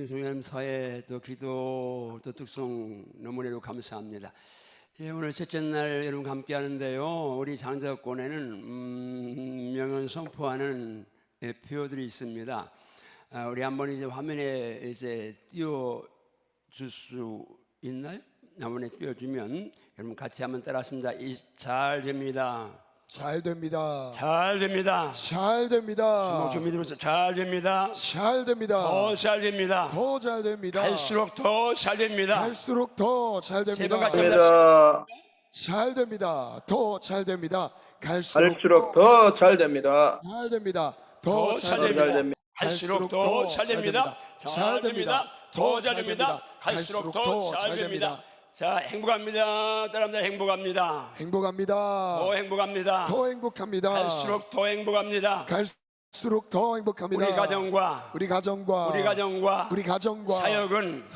송님 사회 또 기도 또 특송 너무나도 감사합니다. 예, 오늘 셋째 날 여러분 함께 하는데요, 우리 장자권에는 명언 선포하는 표들이 있습니다. 우리 한번 이제 화면에 이제 띄워줄 수 있나요? 화면에 띄워주면 여러분 같이 한번 따라합니다. 잘 됩니다. 잘 됩니다. 잘 됩니다. 잘 됩니다. 주목 좀 믿으면서 잘 됩니다. 잘 됩니다. 더 잘 됩니다. 더 잘 됩니다. 갈수록 더 잘 됩니다. 갈수록 더 잘 세 됩니다. 번 같이 합니다. 잘 됩니다. 더 잘 됩니다. 갈수록 더 잘 됩니다. 잘 됩니다. 더 잘 됩니다. 갈수록 갈수록 더 잘 됩니다. 잘 됩니다. 더 잘 됩니다. 갈수록 더 잘 됩니다. 자, 행복합니다. 따라합니다. 행복합니다. 행복합니다. 더 행복합니다. 더 행복합니다. 갈수록 더 행복합니다. 갈수록 더 행복합니다. 우리 가정과 사역은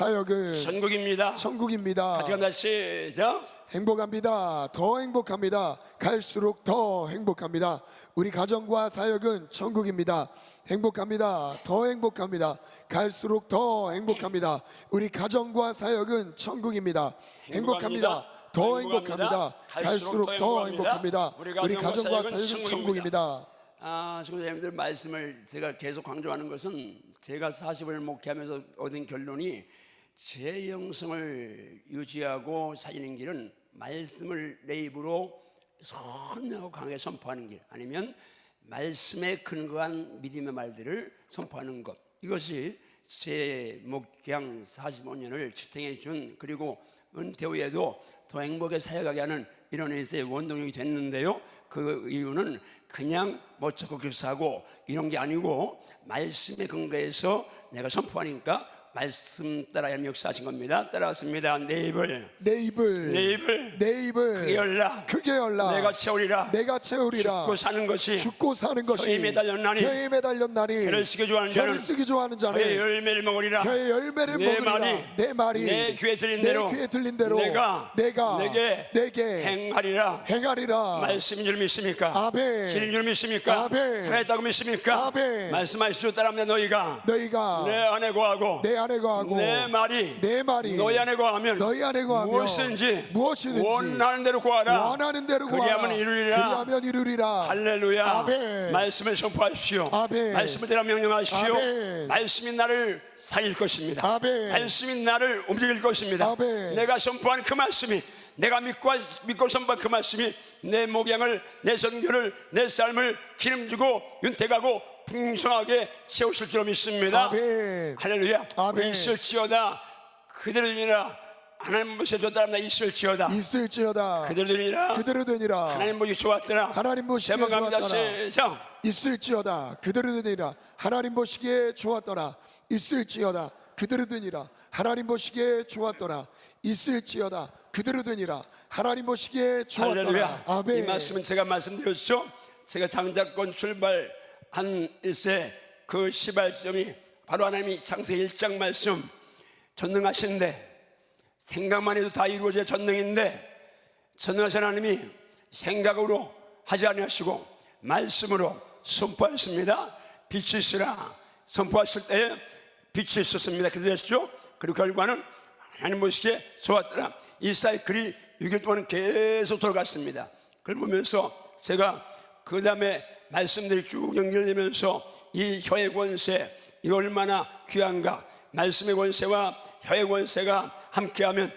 천국입니다. 천국입니다. 같이 갑니다. 시작. 행복합니다. 더 행복합니다. 갈수록 더 행복합니다. 우리 가정과 사역은 천국입니다. 행복합니다. 더 행복합니다. 갈수록 더 행복합니다. 우리 가정과 사역은 천국입니다. 행복합니다. 더 행복합니다. 갈수록 더 행복합니다. 우리 가정과 사역은 천국입니다. 지금 말씀을 제가 계속 강조하는 것은 제가 40을 목회하면서 얻은 결론이 제 영성을 유지하고 살리는 길은 말씀을 내 입으로 선명하고 강하게 선포하는 길, 아니면 말씀에 근거한 믿음의 말들을 선포하는 것, 이것이 제 목회한 45년을 지탱해 준, 그리고 은퇴 후에도 더 행복하게 살아가게 하는 이런 의지의 원동력이 됐는데요, 그 이유는 그냥 멋쩍고 교사하고 이런 게 아니고 말씀에 근거해서 내가 선포하니까 말씀 따라 역사하신 겁니다. 따라왔습니다. 내 입을 크게 열라 내가 채우리라. 죽고 사는 것이 혀에 매달렸나니 혀를 쓰기 좋아하는 자는 혀의 열매를 먹으리라. 내 말이 내 귀에 들린 대로 내게 행하리라. 말씀인 줄 믿습니까? 신인 줄 믿습니까? 살아있다고 믿습니까? 말씀하시죠. 따라합니다. 너희가 내 안에 거하고 내 말이 너희 안에 거하면 무엇이든지 원하는 대로 구하라. 그리하면 이루리라. 할렐루야. 아멘. 말씀을 선포하십시오. 아멘. 말씀을 대라 명령하십시오. 아멘. 말씀이 나를 살릴 것입니다. 아멘. 말씀이 나를 움직일 것입니다. 아멘. 내가 선포한 그 말씀이, 내가 믿고 선포한 그 말씀이 내 목양을, 내 선교를, 내 삶을 기름지고 윤택하고 풍성하게 채우실 줄 믿습니다. 아멘. 할렐루야. 아멘. 있을지어다 그대로 되니라. 하나님 보시기에 좋다랍니다. 있을지어다 그대로 되니라. 하나님 보시기에 좋았더라. 있을지어다 그대로 되니라. 하나님 보시기에 좋았더라. 있을지어다 그대로 되니라. 하나님 보시기에 좋았더라. 있을지어다 그대로 되니라. 하나님 보시기에 좋았더라. 할렐루야. 아멘. 이 말씀은 제가 말씀드렸죠. 제가 장자권 출발한 일세 그 시발점이 바로 하나님이 창세기 1장 말씀, 전능하신데 생각만 해도 다 이루어져야 전능인데, 전능하신 하나님이 생각으로 하지 아니하시고 말씀으로 선포하셨습니다. 빛이 있으라. 선포하실 때에 빛이 있었습니다. 그래서 됐죠. 그리고 결과는 하나님 보시기에 좋았더라. 이 사이클이 6일 동안 계속 돌아갔습니다. 그걸 보면서 제가 그 다음에 말씀들이 쭉 연결되면서 이 혀의 권세, 이 얼마나 귀한가. 말씀의 권세와 혀의 권세가 함께하면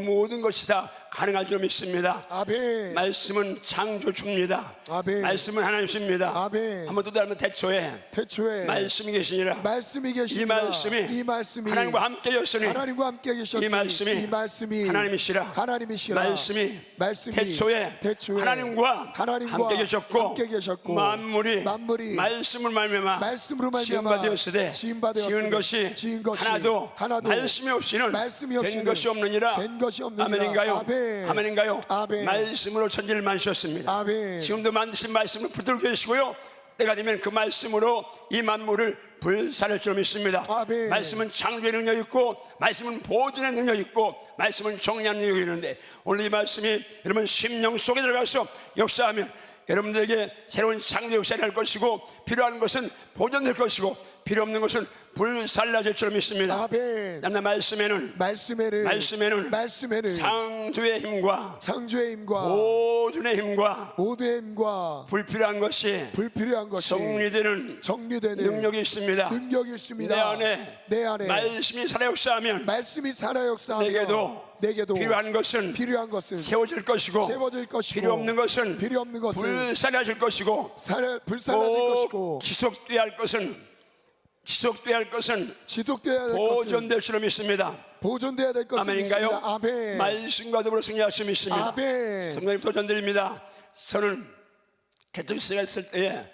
모든 것이 다 가능할 줄 믿습니다. 아멘. 말씀은 창조주입니다. 아멘. 말씀은 하나님이십니다. 아멘. 한번 또 다르면 태초에 말씀이 계시니라. 이 말씀이 하나님과 함께 계셨으니 이 말씀이 하나님이시라. 말씀이 태초에 하나님과 함께 계셨고 만물이 말씀으로 말미암아 지음바 되었으되 지은 것이 하나도 말씀이 없이는 된 것이 없느니라. 아멘인가요? 아멘. 말씀으로 천지를 만드셨습니다. 아멘. 지금도 만드신 말씀을 붙들고 계시고요, 때가 되면 그 말씀으로 이 만물을 불살할 줄 믿습니다. 아멘. 말씀은 창조의 능력이 있고, 말씀은 보존의 능력이 있고, 말씀은 정리하는 능력이 있는데, 오늘 이 말씀이 여러분 심령 속에 들어가서 역사하면 여러분들에게 새로운 창조 역사를 할 것이고, 필요한 것은 보존될 것이고, 필요 없는 것은 불살라질 줄 믿습니다. 아멘. 나 말씀에는 말씀에는 창조의 힘과 창조의 힘과 모든의 힘과 모두의 힘과 불필요한 것이 정리되는 능력이 있습니다. 능력이 있습니다. 내 안에 말씀이 살아 역사하면 내게도 필요한 것은 세워질 것이고 필요 없는 것은 불살라질 것이고 지속돼야 할 것은 보존될 줄 믿습니다. 보존돼야 될 것을 아멘인가요? 믿습니다. 아멘. 말씀과 더불어 승리할 수 믿습니다. 아멘. 성령님 도전드립니다. 저는 개척시가 있을 때에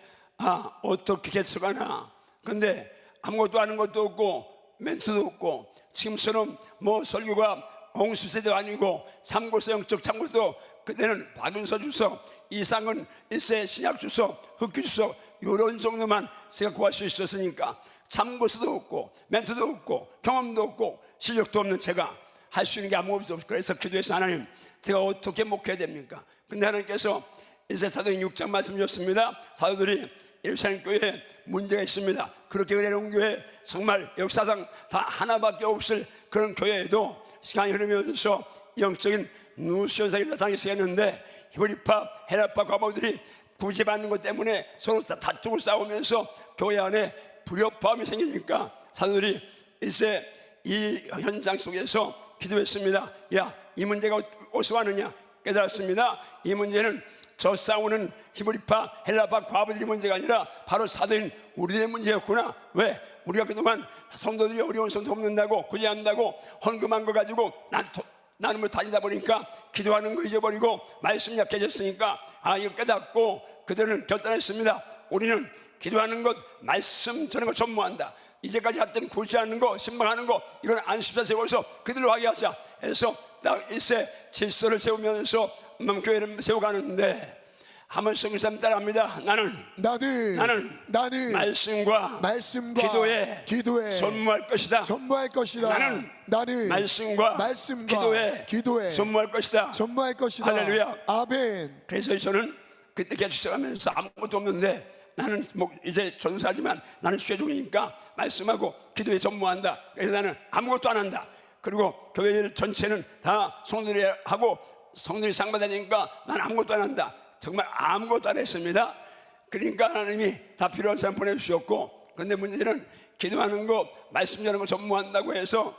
어떻게 개척하나, 근데 아무것도 아는 것도 없고 멘트도 없고 지금처럼 뭐 설교가 홍수세도 아니고 참고서 영적 참고도 그때는 박은서 주석, 이상은 일세 신약 주석, 흑기 주석 이런 정도만 제가 구할 수 있었으니까 참고서도 없고 멘트도 없고 경험도 없고 실력도 없는 제가 할 수 있는 게 아무것도 없고, 그래서 기도해서 하나님 제가 어떻게 목회해야 됩니까? 근데 하나님께서 이제 사도행 6장 말씀 주셨습니다. 사도들이 예루살렘 교회에 문제가 있습니다. 그렇게 은혜로운 교회, 정말 역사상 다 하나밖에 없을 그런 교회에도 시간이 흐르면서 영적인 누수 현상이 나타나기 시작했는데, 히브리파 헬라파 과부들이 구제받는 것 때문에 서로 다투고 싸우면서 교회 안에 불협화음이 생기니까 사도들이 이제 이 현장 속에서 기도했습니다. 야, 이 문제가 어디서 왔느냐 깨달았습니다. 이 문제는 저 싸우는 히브리파 헬라파 과부들의 문제가 아니라 바로 사도인 우리의 문제였구나. 왜? 우리가 그동안 성도들이 어려운 성도 돕는다고 구제한다고 헌금한 거 가지고 나는 뭐 다니다 보니까 기도하는 거 잊어버리고 말씀 약해졌으니까 이거 깨닫고 그들은 결단했습니다. 우리는 기도하는 것, 말씀 전하는 거 전무한다. 이제까지 했던 구제하는 거, 신방하는 거 이런 안식사 세워서 그들로 하게 하자 해서 딱 일세 질서를 세우면서 교회를 세워가는데, 한번 성삼 따라합니다. 나는 말씀과 기도에 전무할 것이다. 나는 말씀과 기도에 전무할 것이다. 할렐루야. 아멘. 그래서 저는 그때 개척하면서 아무것도 없는데, 나는 이제 전사하지만 나는 쇠종이니까 말씀하고 기도에 전무한다. 그래서 나는 아무것도 안 한다. 그리고 교회 전체는 다 성도들이 하고 성도들이 상 받으니까 나는 아무것도 안 한다. 정말 아무것도 안 했습니다. 그러니까 하나님이 다 필요한 사람 보내주셨고, 근데 문제는 기도하는 거, 말씀 전하는 거 전무한다고 해서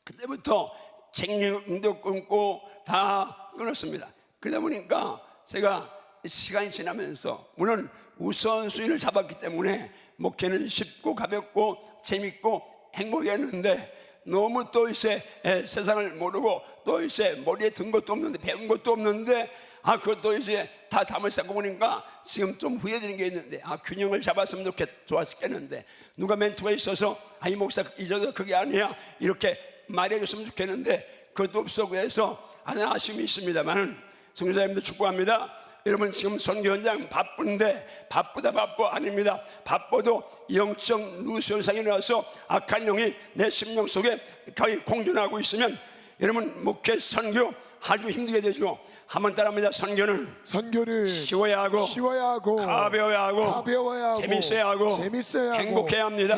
그때부터 책임도 끊고 다 끊었습니다. 그러다 보니까 제가 시간이 지나면서, 물론 우선순위를 잡았기 때문에 목회는 쉽고 가볍고 재밌고 행복했는데, 너무 또 이제 세상을 모르고 또 이제 머리에 든 것도 없는데 배운 것도 없는데, 그것도 이제 다 담을 쌓고 보니까 지금 좀 후회되는 게 있는데, 균형을 잡았으면 좋았겠는데, 누가 멘토가 있어서 이 목사 잊어도 그게 아니야 이렇게 말해줬으면 좋겠는데 그것도 없어. 그래서 아쉬움이 있습니다만 성교사님들 축복합니다. 여러분 지금 선교 현장 바쁜데, 바쁘다 아닙니다. 바빠도 영적 누수 현상이 나와서 악한 영이 내 심령 속에 거의 공존하고 있으면 여러분 목회 선교 아주 힘들게 되죠. 한번 따라합니다. 선교는 쉬워야 하고 가벼워야 하고 재밌어야 하고 행복해야 합니다.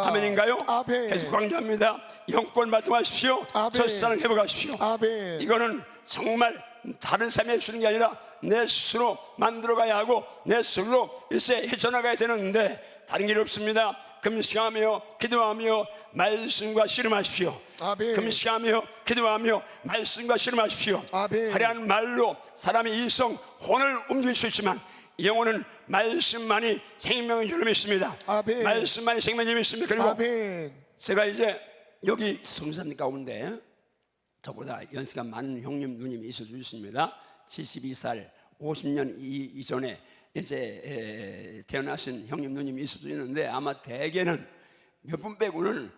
아멘인가요? 아멘. 계속 강조합니다. 영권 발동하십시오. 젖사랑 회복하십시오. 아멘. 이거는 정말 다른 사람이 해주는 게 아니라 내 스스로 만들어가야 하고 내 스스로 일세 헤쳐나가야 되는데 다른 길 없습니다. 금식하며 기도하며 말씀과 씨름하십시오. 아멘. 금식하며 기도하며 말씀과 씨름하십시오. 아멘. 화려한 말로 사람의 이성 혼을 움직일 수 있지만 영혼은 말씀만이 생명인 줄 믿습니다. 아멘. 말씀만이 생명인 줄 믿습니다. 그리고 아멘. 제가 이제 여기 성사님 가운데 저보다 연세가 많은 형님 누님이 있을 수 있습니다. 72살 50년 이전에 이제 태어나신 형님 누님이 있을 수 있는데, 아마 대개는 몇 분 빼고는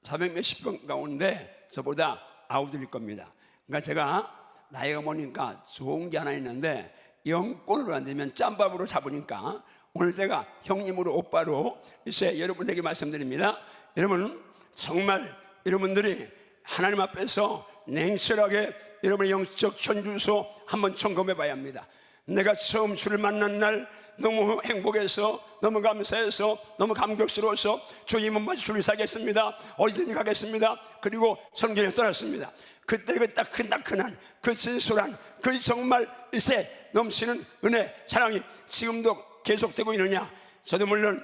400 몇십 분 가운데 저보다 아우들일 겁니다. 그러니까 제가 나이가 먹으니까 좋은 게 하나 있는데, 영권으로 안 되면 짬밥으로 잡으니까 오늘 내가 형님으로 오빠로 이제 여러분에게 말씀드립니다. 여러분 정말 여러분들이 하나님 앞에서 냉철하게 여러분의 영적 현주소 한번 점검해 봐야 합니다. 내가 처음 주를 만난 날 너무 행복해서, 너무 감사해서, 너무 감격스러워서 주님은 마치 줄이사겠습니다. 어디든지 가겠습니다. 그리고 성경에 떠났습니다. 그때 그 따끈따끈한, 그 진솔한, 그 정말 이세 넘치는 은혜, 사랑이 지금도 계속되고 있느냐? 저도 물론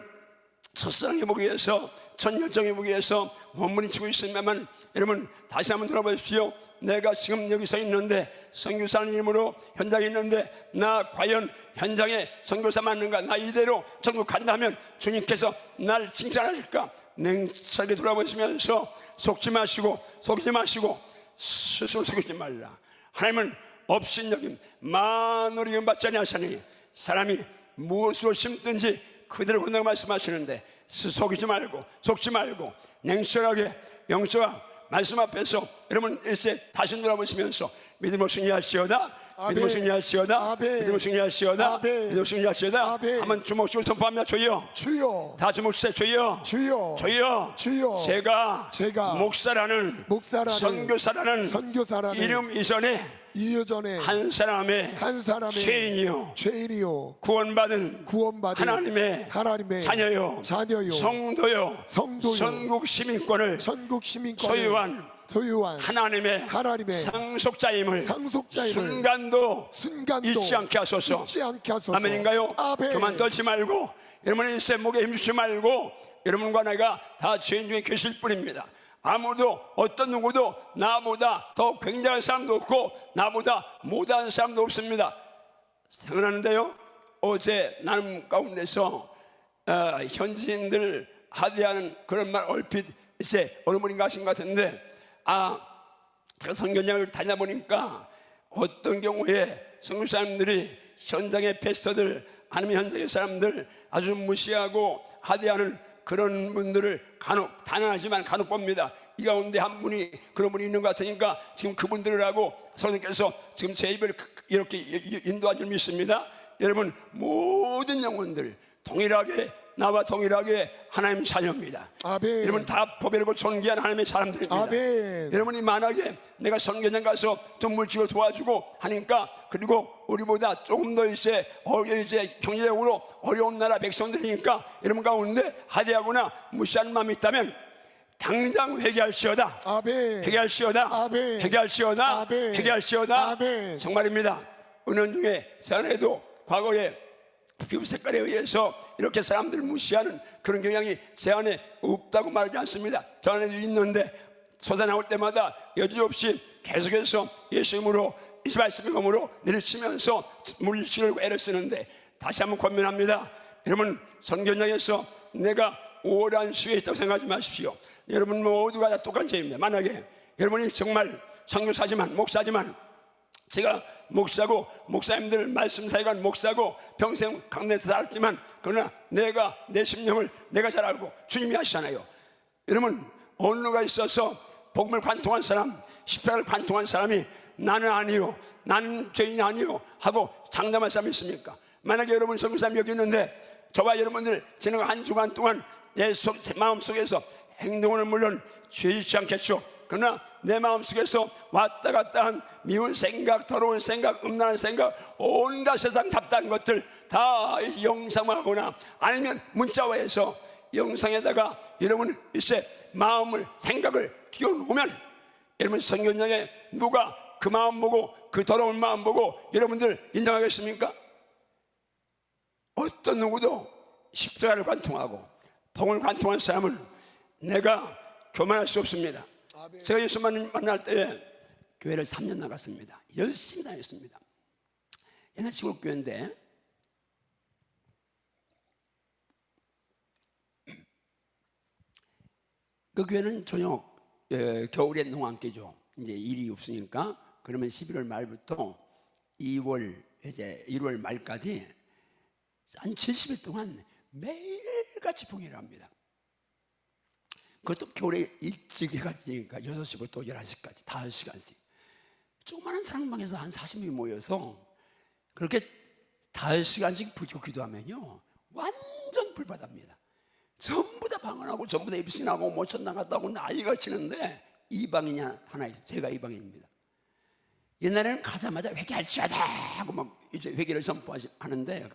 첫사랑해 보기 위해서, 첫 열정해 보기 위해서 몸부림치고 있습니다만, 여러분 다시 한번 들어보십시오. 내가 지금 여기 서 있는데, 선교사님으로 현장에 있는데, 나 과연 현장에 선교사 맞는가? 나 이대로 전국 간다면 주님께서 날 칭찬하실까? 냉철하게 돌아보시면서 속지 마시고, 속이지 마시고, 스스로 속이지 말라. 하나님은 업신여김 만우리 받지 아니하시니 사람이 무엇으로 심든지 그대로 건너가 말씀하시는데, 속이지 말고, 속지 말고, 냉철하게 영적과 말씀 앞에서 여러분 일세 다시 돌아보시면서 믿음으로 승리하시오다, 믿음으로 승리하시오다, 믿음으로 승리하시오다, 믿음으로 승리하시오다. 한번 주목식으로 선포합니다. 주여, 주여, 다 주목시세. 주여, 주여, 주여, 주여. 제가 목사라는 선교사라는 이름 이전에 한 사람의 죄인이요 구원받은 하나님의 자녀요 성도요 전국 시민권을 소유한 하나님의 상속자임을 순간도 잊지 않게 하소서. 아멘인가요? 교만 떨지 말고, 여러분의 일생 목에 힘주지 말고, 여러분과 내가 다 죄인 중에 계실 뿐입니다. 아무도, 어떤 누구도 나보다 더 굉장한 사람도 없고 나보다 못한 사람도 없습니다. 생각나는데요, 어제 나눔 가운데서 현지인들 하대하는 그런 말 얼핏 이제 어느 분인가 하신 것 같은데, 제가 선교장을 다녀보니까 어떤 경우에 선교사님들이 현장의 패스터들 아니면 현장의 사람들 아주 무시하고 하대하는 그런 분들을 간혹, 단언하지만 간혹 봅니다. 이 가운데 한 분이 그런 분이 있는 것 같으니까 지금 그분들을 하고 선생님께서 지금 제 입을 이렇게 인도하는 줄 믿습니다. 여러분, 모든 영혼들 동일하게, 나와 동일하게 하나님 자녀입니다. 아멘. 여러분 다 보배롭고 존귀한 하나님의 사람들입니다. 아멘. 여러분이 만약에 내가 선교장 가서 좀 물질을 도와주고 하니까, 그리고 우리보다 조금 더 이제 경제적으로 어려운 나라 백성들이니까 여러분 가운데 하대하거나 무시하는 마음이 있다면 당장 회개할시어다. 아멘. 회개할시어다. 아멘. 회개할시어다. 아멘. 회개할시어다. 아멘. 정말입니다. 은연 중에 전에도 과거에 피부 색깔에 의해서 이렇게 사람들을 무시하는 그런 경향이 제 안에 없다고 말하지 않습니다. 저 안에도 있는데 쏟아나올 때마다 여지없이 계속해서 예수 이름으로, 이 말씀 이름으로 내리치면서 물질을 애를 쓰는데, 다시 한번 권면합니다. 여러분, 선교장에서 내가 오랜 수에 있다고 생각하지 마십시오. 여러분 모두가 다 똑같은 죄입니다. 만약에 여러분이 정말 선교사지만, 목사지만, 제가 목사고 목사님들 말씀 사역한 목사고 평생 강단에서 살았지만, 그러나 내가 내 심령을 내가 잘 알고 주님이 아시잖아요. 여러분, 언어가 있어서 복음을 관통한 사람, 십자가를 관통한 사람이 나는 아니요, 나는 죄인 아니요 하고 장담할 사람이 있습니까? 만약에 여러분 선교사님이 여기 있는데 저와 여러분들 지난 한 주간 동안 내 마음속에서 행동은 물론 죄짓지 않겠죠. 그러나 내 마음속에서 왔다 갔다 한 미운 생각, 더러운 생각, 음란한 생각, 온갖 세상 잡다한 것들 다 영상화하거나 아니면 문자화해서 영상에다가 여러분 이제 마음을, 생각을 띄워놓으면, 여러분 선교장에 누가 그 마음 보고, 그 더러운 마음 보고 여러분들 인정하겠습니까? 어떤 누구도 십자가를 관통하고 복음을 관통한 사람은 내가 교만할 수 없습니다. 제가 예수 만날 때 교회를 3년 나갔습니다. 열심히 다녔습니다. 옛날 시골 교회인데 그 교회는 저녁, 겨울에 농한기죠. 이제 일이 없으니까, 그러면 11월 말부터 1월 말까지 한 70일 동안 매일같이 봉회를 합니다. 그것도 겨울에 일찍 해가지니까 6시부터 11시까지 5시간씩 조그마한 사랑방에서 한 40명이 모여서 그렇게 5시간씩 부지고 기도하면요 완전 불바다입니다. 전부 다 방언하고 전부 다 입신하고 모천 나갔다고 난리가 치는데 이방인이 하나 있어요. 제가 이방인입니다. 옛날에는 가자마자 회개할 시하다 하고 막 이제 회개를 선포하는데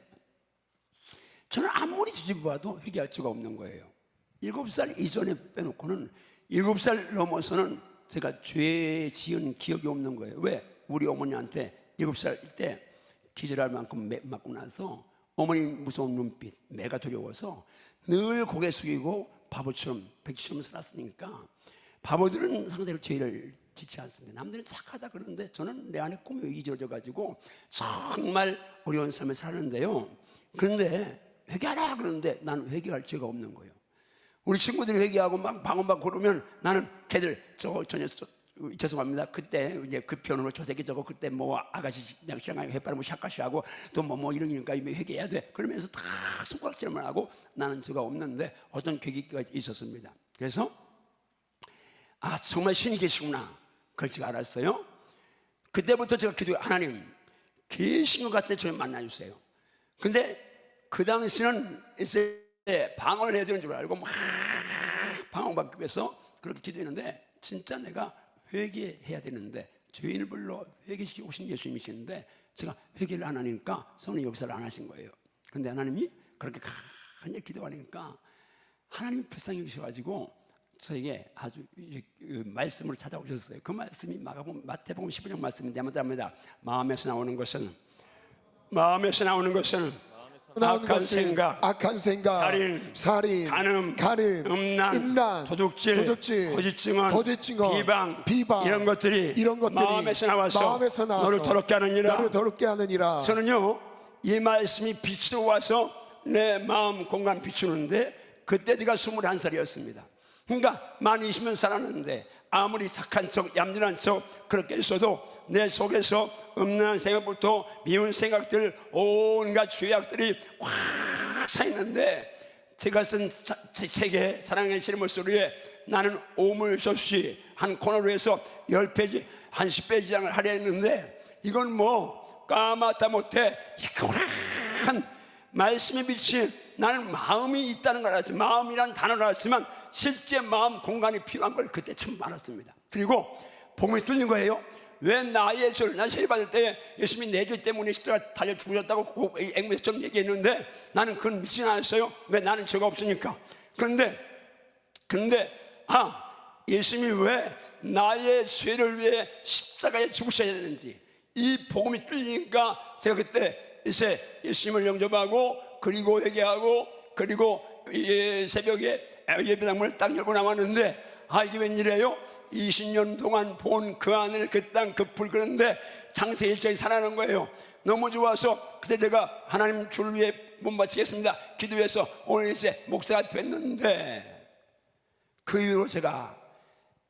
저는 아무리 뒤집어봐도 회개할 수가 없는 거예요. 7살 이전에 빼놓고는 7살 넘어서는 제가 죄 지은 기억이 없는 거예요. 왜? 우리 어머니한테 7살 때 기절할 만큼 맞고 나서 어머니 무서운 눈빛, 매가 두려워서 늘 고개 숙이고 바보처럼 백지처럼 살았으니까 바보들은 상대로 죄를 짓지 않습니다. 남들은 착하다 그러는데 저는 내 안에 꿈이 이루어져가지고 정말 어려운 삶을 사는데요. 그런데 회개하라 그러는데 나는 회개할 죄가 없는 거예요. 우리 친구들이 회개하고 막 방언 그러면 나는 걔들 죄송합니다. 그때 이제 그 편으로 저 새끼 저거 그때 뭐 아가씨 냥시랑 해바라고 샤카시하고 또 뭐 이러니까 회개해야 돼. 그러면서 다 손가락질만 하고 나는 죄가 없는데 어떤 계기가 있었습니다. 그래서 아 정말 신이 계시구나 그걸 제가 알았어요. 그때부터 제가 기도해 하나님 계신 것 같은데 저를 만나주세요. 근데 그 당시는 이제 방언을 해야 되는 줄 알고 막 방언 받기 위해서 그렇게 기도했는데 진짜 내가 회개해야 되는데 죄인을 불러 회개시키고 오신 예수님이시는데 제가 회개를 안 하니까 성령 역사를 안 하신 거예요. 근데 하나님이 그렇게 간절히 기도하니까 하나님이 불쌍히 여기셔가지고 저에게 아주 말씀으로 찾아오셨어요. 그 말씀이 마태복음 15장 말씀인데 한번 답니다. 마음에서 나오는 것은 악한 생각, 살인, 간음, 음란, 도둑질, 거짓 증언, 비방 이런 것들이 마음에서 나와서 너를 더럽게 하느니라. 저는요 이 말씀이 빛으로 와서 내 마음 공간 비추는데 그때 제가 21살이었습니다. 그러니까 만 20년 살았는데 아무리 착한 척 얌전한 척 그렇게 있어도 내 속에서 음란한 생각부터 미운 생각들 온갖 죄악들이 꽉 차 있는데 제가 쓴 책에 사랑의 씨름을 소리에 나는 오물조시 한 코너로 해서 10페이지 한 10페이지장을 하려 했는데 이건 뭐 까맣다 못해 희한한 말씀에 비친 나는 마음이 있다는 걸 알았지 마음이란 단어를 알았지만 실제 마음 공간이 필요한 걸 그때 처음 알았습니다. 그리고 복음이 뚫린 거예요. 왜 나의 죄를 난 세례받을 때 예수님이 내 죄 때문에 십자가 달려 죽으셨다고 앵무새 좀 얘기했는데 나는 그건 믿지 않았어요. 왜? 나는 죄가 없으니까. 그런데 예수님이 왜 나의 죄를 위해 십자가에 죽으셔야 되는지 이 복음이 뚫리니까 제가 그때 이제 예수님을 영접하고 그리고 회개하고 그리고 새벽에 예배당문을 딱 열고 나왔는데 이게 웬일이에요? 20년 동안 본 그 하늘 그 땅 그 불 그런데 장세일장이 살아나는 거예요. 너무 좋아서 그때 제가 하나님 줄 위해 못 바치겠습니다 기도해서 오늘 이제 목사가 됐는데 그 이후로 제가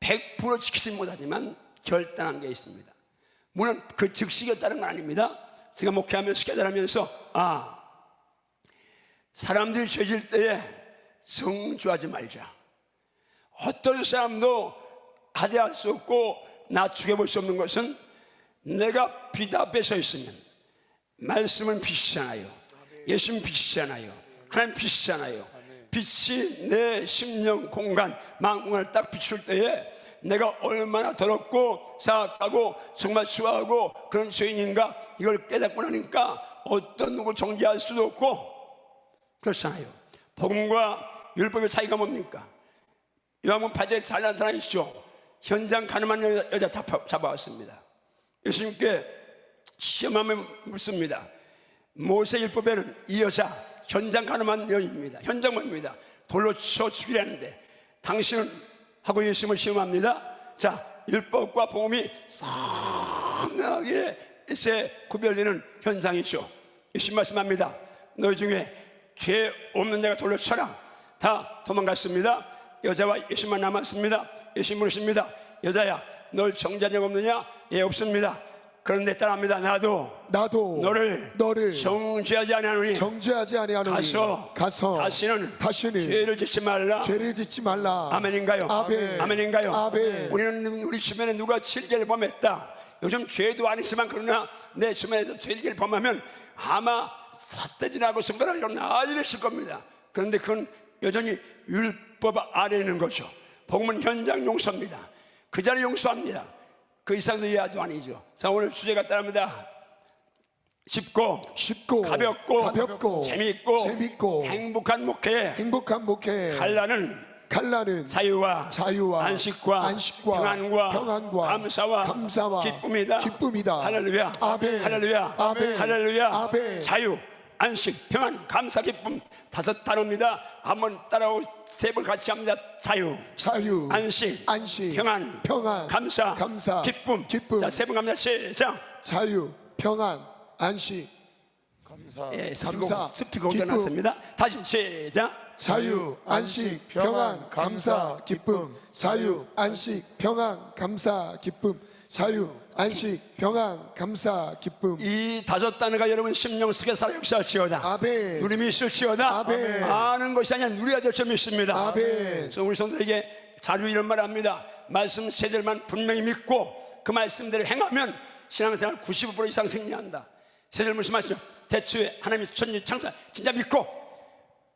100% 지키지 못하지만 결단한 게 있습니다. 물론 그 즉시겠다는 건 아닙니다. 제가 목회하면서 깨달으면서 사람들이 죄질 때에 성주하지 말자. 어떤 사람도 하대할 수 없고 낮추게 볼 수 없는 것은 내가 빛 앞에 서 있으면 말씀은 빛이잖아요. 예수는 빛이잖아요. 하나님 빛이잖아요. 빛이 내 심령 공간 만공을 딱 비출 때에 내가 얼마나 더럽고 사악하고 정말 추하고 그런 죄인인가 이걸 깨닫고 나니까 어떤 누구 정죄할 수도 없고 그렇잖아요. 복음과 율법의 차이가 뭡니까? 요한복음 8장에 잘 나타나시죠. 현장 가늠한 여자 잡아왔습니다. 예수님께 시험하면 묻습니다. 모세율법에는 이 여자 현장 가늠한 여인입니다. 현장만입니다. 돌로 쳐 죽이라는데 당신은 하고 예수님을 시험합니다. 자, 율법과 복음이 선명하게 이제 구별되는 현상이죠. 예수님 말씀합니다. 너희 중에 죄 없는 자가 돌로 쳐라. 다 도망갔습니다. 여자와 예수만 남았습니다. 예수님 물으십니다. 여자야, 널 정죄한 적 없느냐? 예, 없습니다. 그런데 따라합니다. 나도 너를 정죄하지 아니하노니 가서 다시는 죄를 짓지 말라. 아멘인가요? 아멘. 우리는 우리 주변에 누가 질개를 범했다. 요즘 죄도 아니지만 그러나 내 주변에서 질개를 범하면 아마 삿대질하고 손가락으로 난리를 칠 겁니다. 그런데 그건 여전히 율법 아래에 있는 거죠. 복음은 현장 용서입니다. 그 자리 용서합니다. 그 이상도 이하도 아니죠. 자, 오늘 주제가 따릅니다. 쉽고 쉽고 가볍고 재미있고 행복한 목회에 행복한 목회 갈라는 자유와 안식과 평안과 감사와 기쁨이다. 할렐루야. 아멘. 할렐루야. 아멘. 할렐루야. 아멘. 자유, 안식, 평안, 감사, 기쁨 5 단어입니다. 한번 따라오 3번 같이 합니다. 자유, 안식, 평안, 감사, 기쁨. 자, 3번 갑니다. 시작. 자유, 평안, 안식, 예, 감사, 스피커 기쁨. 올려놨습니다. 다시 시작. 자유, 안식, 평안, 감사, 기쁨. 자유, 안식, 평안, 감사, 기쁨. 자유, 안식, 평안, 감사, 기쁨. 이 5 단어가 여러분 심령 속에 살아 역사할지어다. 아멘. 누림이 있을지어다. 아멘. 아는 것이 아니라 누려야 될 점이 있습니다. 아멘. 그래서 우리 성도에게 자주 이런 말 합니다. 말씀 세절만 분명히 믿고 그 말씀대로 행하면 신앙생활 95% 이상 승리한다. 세절 무슨 말씀이죠? 대초에 하나님이 천지 창조 진짜 믿고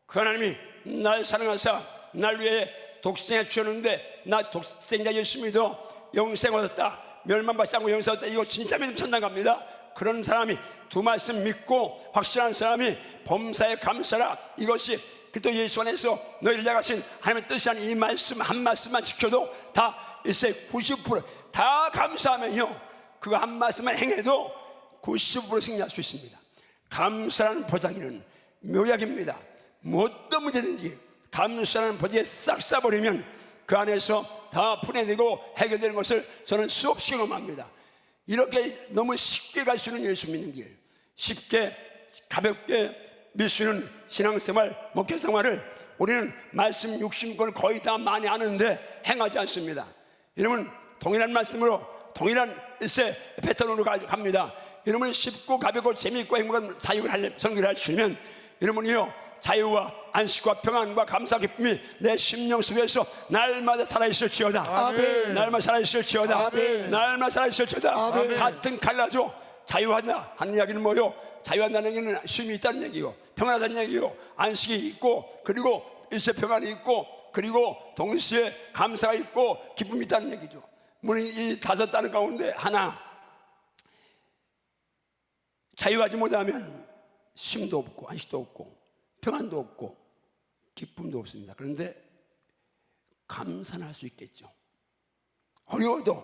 그 하나님이 날 사랑하사 날 위해 독생자 주셨는데 나 독생자 예수 믿어 영생 얻었다. 멸망받지 않고 영생 얻었다. 이거 진짜 믿으면 천당 갑니다. 그런 사람이 2 말씀 믿고 확실한 사람이 범사에 감사라. 이것이 그리스도 예수 안에서 너희를 향하신 하나님의 뜻이 아닌 이 말씀 한 말씀만 지켜도 다 일세 90%다 감사하면요 그거 한 말씀만 행해도 90% 승리할 수 있습니다. 감사라는 보자기는 묘약입니다. 뭐 어떤 문제든지 감사라는 보자기에 싹 싸버리면 그 안에서 다 풀어내고 해결되는 것을 저는 수없이 경험합니다. 이렇게 너무 쉽게 갈 수 있는 예수 믿는 길, 쉽게 가볍게 믿을 수 있는 신앙생활, 목회생활을 우리는 말씀 60권 거의 다 많이 아는데 행하지 않습니다. 여러분 동일한 말씀으로 동일한 일세 패턴으로 갑니다. 여러분이 쉽고 가볍고 재미있고 행복한 사역을 선교를 하시면 여러분이요 자유와 안식과 평안과 감사 기쁨이 내 심령 속에서 날마다 살아있을지어다. 아멘. 날마다 살아있을지어다. 아멘. 날마다 살아있을지어다. 아멘. 같은 갈라져 자유한다 하는 이야기는 뭐요? 자유한다는 얘기는 쉼이 있다는 얘기고 평안하다는 얘기고 안식이 있고 그리고 일세 평안이 있고 그리고 동시에 감사가 있고 기쁨이 있다는 얘기죠. 물론 이 5 단어 가운데 하나 자유하지 못하면 쉼도 없고 안식도 없고 평안도 없고 기쁨도 없습니다. 그런데 감사는 할 수 있겠죠. 어려워도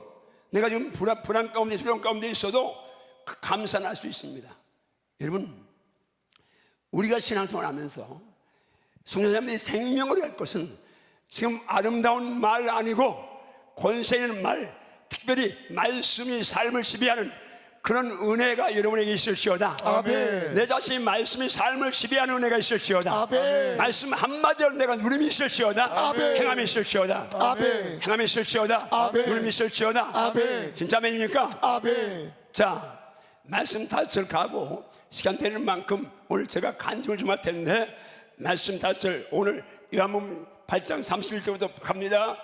내가 지금 불안 가운데 두려움 가운데 있어도 그 감사는 할 수 있습니다. 여러분 우리가 신앙생활 하면서 성도님들이 생명으로 할 것은 지금 아름다운 말 아니고 권세 있는 말, 특별히 말씀이 삶을 지배하는 그런 은혜가 여러분에게 있을지어다. 아멘. 내 자신이 말씀이 삶을 지배하는 은혜가 있을지어다. 아멘. 말씀 한마디로 내가 누림이 있을지어다. 아멘. 행함이 있을지어다. 아멘. 행함이 있을지어다. 아멘. 누림이 있을지어다. 아멘. 진짜 아멘입니까? 아멘. 자, 말씀 5절 가고 시간 되는 만큼 오늘 제가 간증을 좀 할 텐데 말씀 5절 오늘 요한복음 8장 31절부터 갑니다.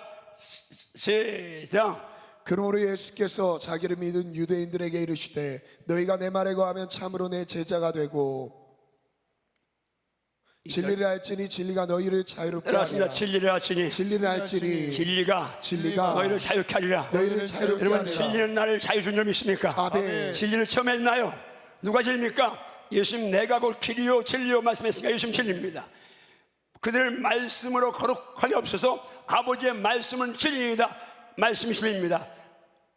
시작. 그러므로 예수께서 자기를 믿은 유대인들에게 이르시되 너희가 내 말에 거하면 참으로 내 제자가 되고 진리를 알지니 진리가 너희를 자유롭게 따라하십니다. 하리라. 진리를 알지니 진리를 알지니 진리가 너희를 자유케 하리라. 너희를 자유롭게 여러분 하리라. 진리는 나를 자유 준 점 있습니까? 아멘. 진리를 처음 했나요? 누가 진리입니까? 예수님 내가 곧 길이요 진리요 말씀했으니까 예수님 진리입니다. 그들 말씀으로 거룩하게 없어서 아버지의 말씀은 진리이다. 말씀이 진리입니다.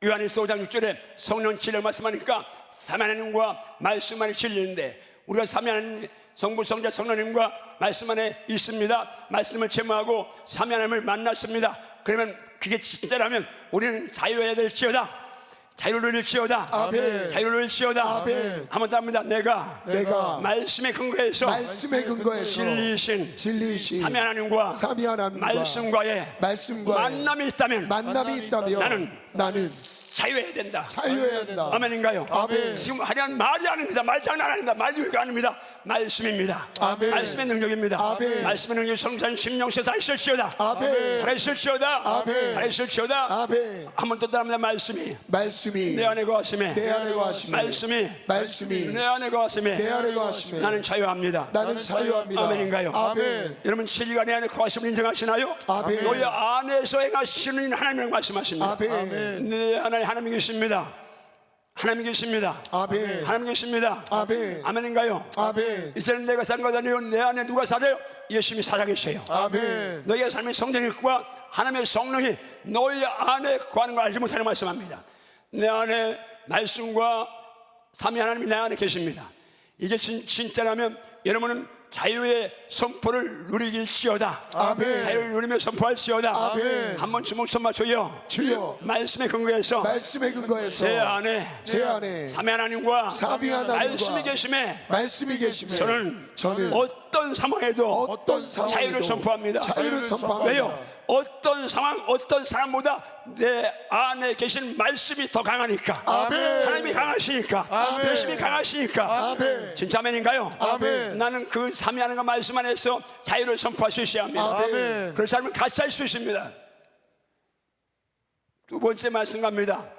요한일서 5장 6절에 성령 진리를 말씀하니까 삼위하나님과 말씀 안에 진리인데 우리가 삼위하나님 성부 성자 성령님과 말씀 안에 있습니다. 말씀을 체험하고 삼위하나님을 만났습니다. 그러면 그게 진짜라면 우리는 자유해야 될지어다. 자유를 잃지어다. 아멘. 자유를 잃지어다. 아멘. 한번 더 합니다. 내가 말씀의 근거에서 진리이신 삼위하나님과 말씀과의 만남이 있다면 나는 자유해야 된다. 아멘인가요? 아멘. 지금 하려는 말이 아닙니다. 말 장난 아닙니다. 말유가 아닙니다. 말씀입니다. 아멘. 말씀의 능력입니다. 아멘. 말씀의 능력이 성산 심령에서 살아있을지어다. 아멘. 살아있을지어다. 아멘. 살아있을지어다. 아멘. 한번 또 따릅니다. 말씀이 내 안에 거하심에 말씀이 내 안에 거하심에 나는 자유합니다. 아멘인가요? 아멘. 여러분 진리가 내 안에 거하심을 인정하시나요? 아멘. 너희 안에서 행하시는 하나님을 말씀하십니다. 아멘. 내 안에 하나님이 계십니다. 하나님 계십니다. 아멘. 하나님 계십니다. 아멘. 아멘인가요? 아멘. 이제는 내가 산 것 아니요 내 안에 누가 살아요? 예수님이 살아계세요. 아멘. 너희의 삶의 성령과 하나님의 성령이 너희 안에 거하는 걸 알지 못하는 말씀합니다. 내 안에 말씀과 삼위 하나님이 내 안에 계십니다. 이게 진짜라면 여러분은 자유의 선포를 누리길지어다. 아멘. 자유를 누리며 선포할지어다. 아멘. 한번 주먹 손 맞춰요. 주여, 말씀의 근거에서 말씀의 근거에서 제 안에 제 안에 삼위 하나님과 삼위 하나님과 말씀이 계심에 말씀이 계시면 저는 어떤 상황에도 어떤 상황에도 자유를 선포합니다. 자유를 선포합니다. 왜요? 어떤 상황, 어떤 사람보다 내 안에 계신 말씀이 더 강하니까. 아멘. 하나님이 강하시니까. 아멘. 예수님이 강하시니까. 아멘. 진짜 아멘인가요? 아멘. 나는 그 삼위하나님과 말씀 안에서 자유를 선포할 수 있어야 합니다. 아멘. 그 삶은 같이 할 수 있습니다. 두 번째 말씀 갑니다.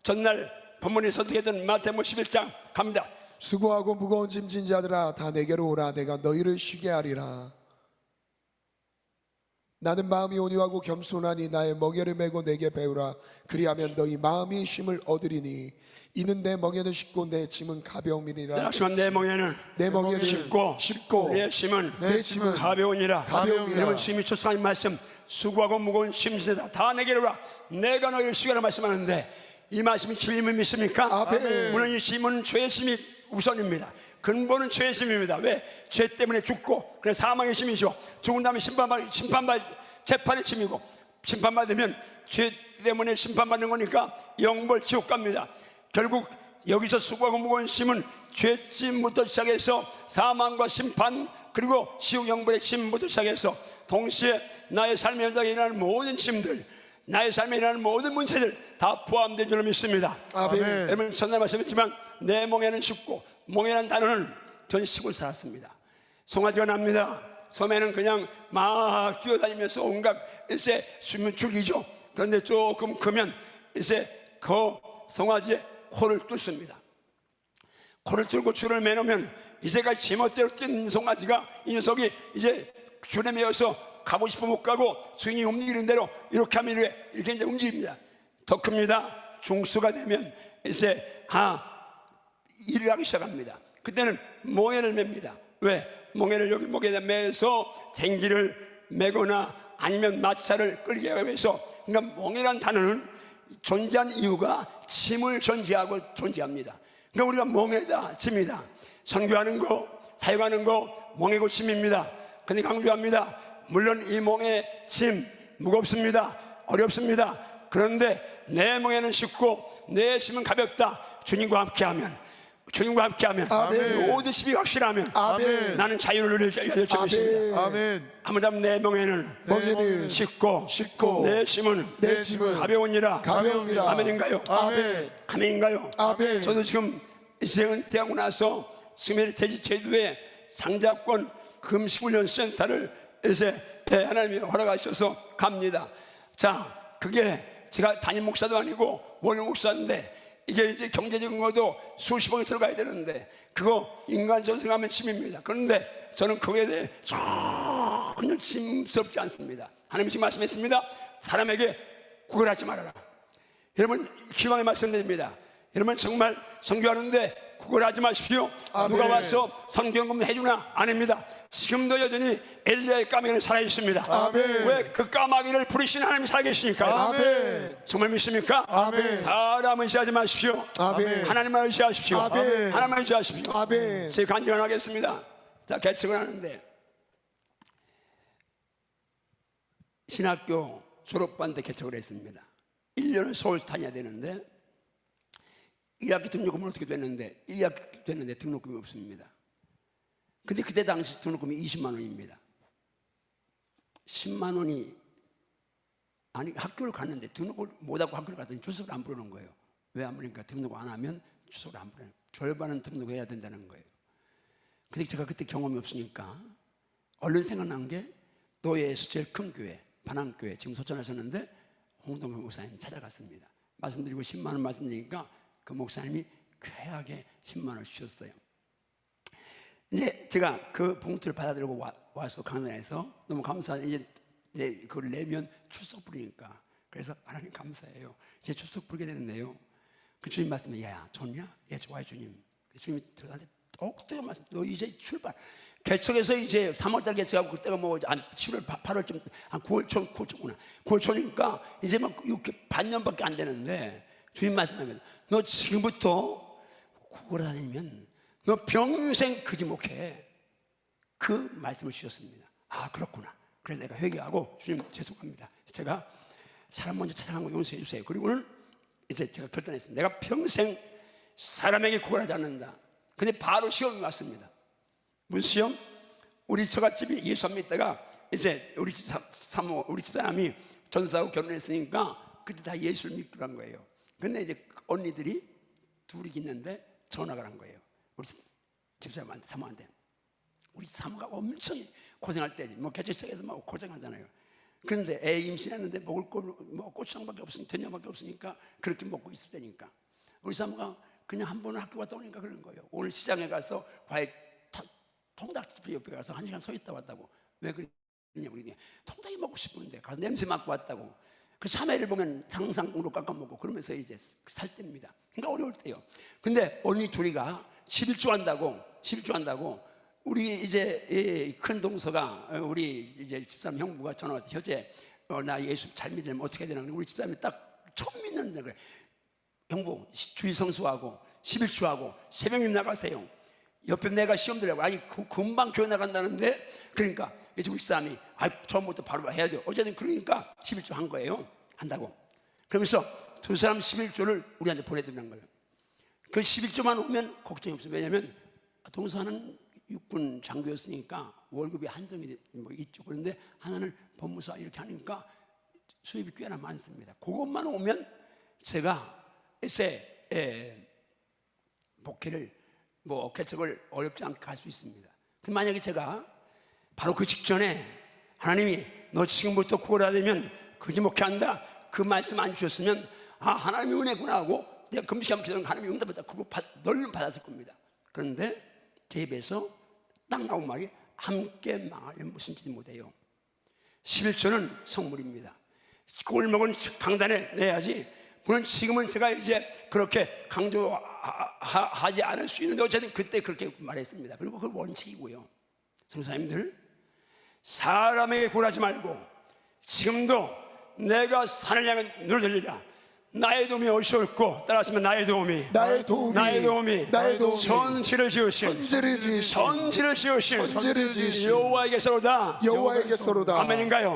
전날 본문이 선택했던 마태복음 11장 갑니다. 수고하고 무거운 짐진 자들아 다 내게로 오라. 내가 너희를 쉬게 하리라. 나는 마음이 온유하고 겸손하니 나의 멍에를 메고 내게 배우라. 그리하면 너희 마음이 쉼을 얻으리니 이는 내 멍에는 쉽고 내 짐은 가벼움이니라. 하지만 내 멍에는 내 멍에는 쉽고 내 짐은 내 짐은 가벼우니라. 가벼움이라. 여러분 주님이 초청하신 말씀, 수고하고 무거운 짐진다 다 내게로 오라. 내가 너희를 쉬게 하라 말씀하는데 이 말씀이 주님을 믿습니까? 아멘. 물론 이 짐은 죄의 짐이 우선입니다. 근본은 죄의 짐입니다. 왜? 죄 때문에 죽고 그래 사망의 짐이죠. 죽은 다음에 재판의 짐이고 심판받으면 죄 때문에 심판받는 거니까 영벌 지옥 갑니다. 결국 여기서 수고하고 무거운 짐은 죄짐부터 시작해서 사망과 심판 그리고 지옥 영벌의 짐부터 시작해서 동시에 나의 삶의 현장에 일어나는 모든 짐들, 나의 삶에 일어나는 모든 문제들 다 포함된 줄로 믿습니다. 아멘. 여러분 전날 말씀했지만 내 멍에는 쉽고 멍에라는 단어는 전 시골 살았습니다. 송아지가 납니다. 섬에는 그냥 막 뛰어다니면서 온갖 이제 수면 줄기죠. 그런데 조금 크면 이제 그 송아지의 코를 뚫습니다. 코를 뚫고 줄을 매놓으면 이제까지 제멋대로 뛴 송아지가 이 녀석이 이제 줄에 매여서 가고 싶으면 못 가고 스윙이 움직이는 대로 이렇게 하면 이렇게 이제 움직입니다. 더 큽니다. 중수가 되면 이제 일을 하기 시작합니다. 그때는 멍에를 맵니다. 왜? 멍에를 여기 목에다 매서 쟁기를 매거나 아니면 마차를 끌게 하기 위해서. 그러니까 멍에란 단어는 존재한 이유가 짐을 전제하고 존재합니다. 그러니까 우리가 멍에다 짐이다. 선교하는 거, 사역하는 거 멍에고 짐입니다. 근데 강조합니다. 물론 이 멍에 짐 무겁습니다. 어렵습니다. 그런데 내 멍에는 쉽고 내 짐은 가볍다. 주님과 함께하면 아멘. 모든 집이 확실하면 아멘. 나는 자유를 누릴 수 있습니다. 아멘. 아무튼 내 멍에는 쉽고 내 짐은 가벼우니라. 가벼움이라. 아멘인가요? 아멘. 아멘인가요? 아멘. 저도 지금 이제 은퇴하고 나서 스메르테지 제주도에 장자권 금식훈련센터를 이제 하나님이 허락하셔서 갑니다. 자, 그게 제가 담임 목사도 아니고 원로 목사인데 이게 이제 경제적인 것도 수십억이 들어가야 되는데 그거 인간 전승하면 짐입니다. 그런데 저는 그거에 대해 전혀 짐스럽지 않습니다. 하나님이 지금 말씀했습니다. 사람에게 구걸하지 말아라. 여러분 기왕에 말씀드립니다. 여러분 정말 선교하는데 구걸하지 마십시오. 아멘. 누가 와서 선교연금 해주나? 아닙니다. 지금도 여전히 엘리야의 까마귀는 살아있습니다. 아멘. 왜? 그 까마귀를 부리시는 하나님이 살아계시니까요. 아멘. 정말 믿습니까? 아멘. 사람 의지하지 마십시오. 아멘. 하나님만 의지하십시오. 아멘. 하나님만 의지하십시오. 아멘. 제 간증을 하겠습니다. 자, 개척을 하는데 신학교 졸업반 때 개척을 했습니다. 1년을 서울 다녀야 되는데 1학기 등록금은 어떻게 됐는데 1학기 됐는데 등록금이 없습니다. 근데 그때 당시 등록금이 20만 원입니다. 10만 원이 아니 학교를 갔는데 등록을 못하고 학교를 갔더니 주석을 안 부르는 거예요. 왜 안 부르니까 등록 안 하면 주석을 안 부르는 거예요. 절반은 등록해야 된다는 거예요. 근데 제가 그때 경험이 없으니까 얼른 생각난 게 노예에서 제일 큰 교회 반항교회 지금 소천하셨는데 홍동표 목사님 찾아갔습니다. 말씀드리고 10만 원 말씀드리니까 그 목사님이 쾌하게 10만 원 주셨어요. 이제 제가 그 봉투를 받아들고 와서 강단에서 너무 감사한 이제 그걸 내면 출석 부리니까 그래서 하나님 감사해요. 이제 출석 부리게 됐는데요. 그 주님 말씀에 야 좋냐? 예 좋아요 주님. 주님이 저한테 똑똑히 말씀. 너 이제 출발. 개척에서 이제 3월달 개척하고 그때가 뭐 한 7월 8월쯤 한 9월 초구나. 9월 초니까 이제 막 반년밖에 안 되는데 주님 말씀하면 너 지금부터 구걸 다니면 너 평생 그 지목해. 그 말씀을 주셨습니다. 아 그렇구나. 그래서 내가 회개하고 주님 죄송합니다. 제가 사람 먼저 찾아간 거 용서해 주세요. 그리고는 이제 제가 결단했습니다. 내가 평생 사람에게 구걸하지 않는다. 근데 바로 시험이 왔습니다. 무슨 시험? 우리 처갓집이 예수 안 믿다가 이제 우리 집사람이 전사하고 결혼했으니까 그때 다 예수를 믿기로 한 거예요. 근데 이제 언니들이 둘이 있는데 전화가 한 거예요. 우리 집사람한테, 사모한테. 우리 사모가 엄청 고생할 때지. 뭐 개척식에서 막 고생하잖아요. 그런데 애 임신했는데 먹을 거 뭐 고추장밖에 없으니까 된장밖에 없으니까 그렇게 먹고 있을 때니까 우리 사모가 그냥 한 번은 학교 갔다 오니까 그런 거예요. 오늘 시장에 가서 과일 통닭집 옆에 가서 1시간 서 있다 왔다고. 왜 그러냐 우리 통닭이 먹고 싶은데 가서 냄새 맡고 왔다고. 그 참외를 보면 상상으로 깎아 먹고 그러면서 이제 살 때입니다. 그러니까 어려울 때요. 근데 언니 둘이가 11조 한다고 우리 이제 큰 동서가 우리 이제 집사람 형부가 전화 와서 현재 나 예수 잘 믿으면 어떻게 해야 되나. 우리 집사람이 딱 처음 믿는다 그래. 형부 주일 성수하고 11조하고 새벽님 나가세요. 옆에 내가 시험 들으라고. 아니 금방 교회 나간다는데. 그러니까 이제 우리 집사람이 처음부터 바로 해야 돼요. 어쨌든 그러니까 11조 한 거예요. 한다고. 그러면서 두 사람 11조를 우리한테 보내드리는 거예요. 그 11조만 오면 걱정이 없어요. 왜냐하면 동서는 육군 장교였으니까 월급이 한정이 뭐 있죠. 그런데 하나는 법무사 이렇게 하니까 수입이 꽤나 많습니다. 그것만 오면 제가 이제 복귀를 뭐 개척을 어렵지 않게 할 수 있습니다. 근데 만약에 제가 바로 그 직전에 하나님이 너 지금부터 구원해야 되면 그지 목회 한다 그 말씀 안 주셨으면 아 하나님이 은혜구나 하고 내가 금식하면 기도하면 하나님이 응답했다 그거 널리 받았을 겁니다. 그런데 제 입에서 딱 나온 말이 함께 망하려면 무슨지도 못해요. 11조는 성물입니다. 꼴먹은 강단에 내야지. 물론 지금은 제가 이제 그렇게 강조하지 않을 수 있는데 어쨌든 그때 그렇게 말했습니다. 그리고 그 원칙이고요. 성사님들 사람에게 굴하지 말고 지금도 내가 산을 향해 눈을 들리라. 나의 도움이 어디올고 따라하시면 나의 도움이 천지를 지으신 여호와에게서로다. 아멘인가요?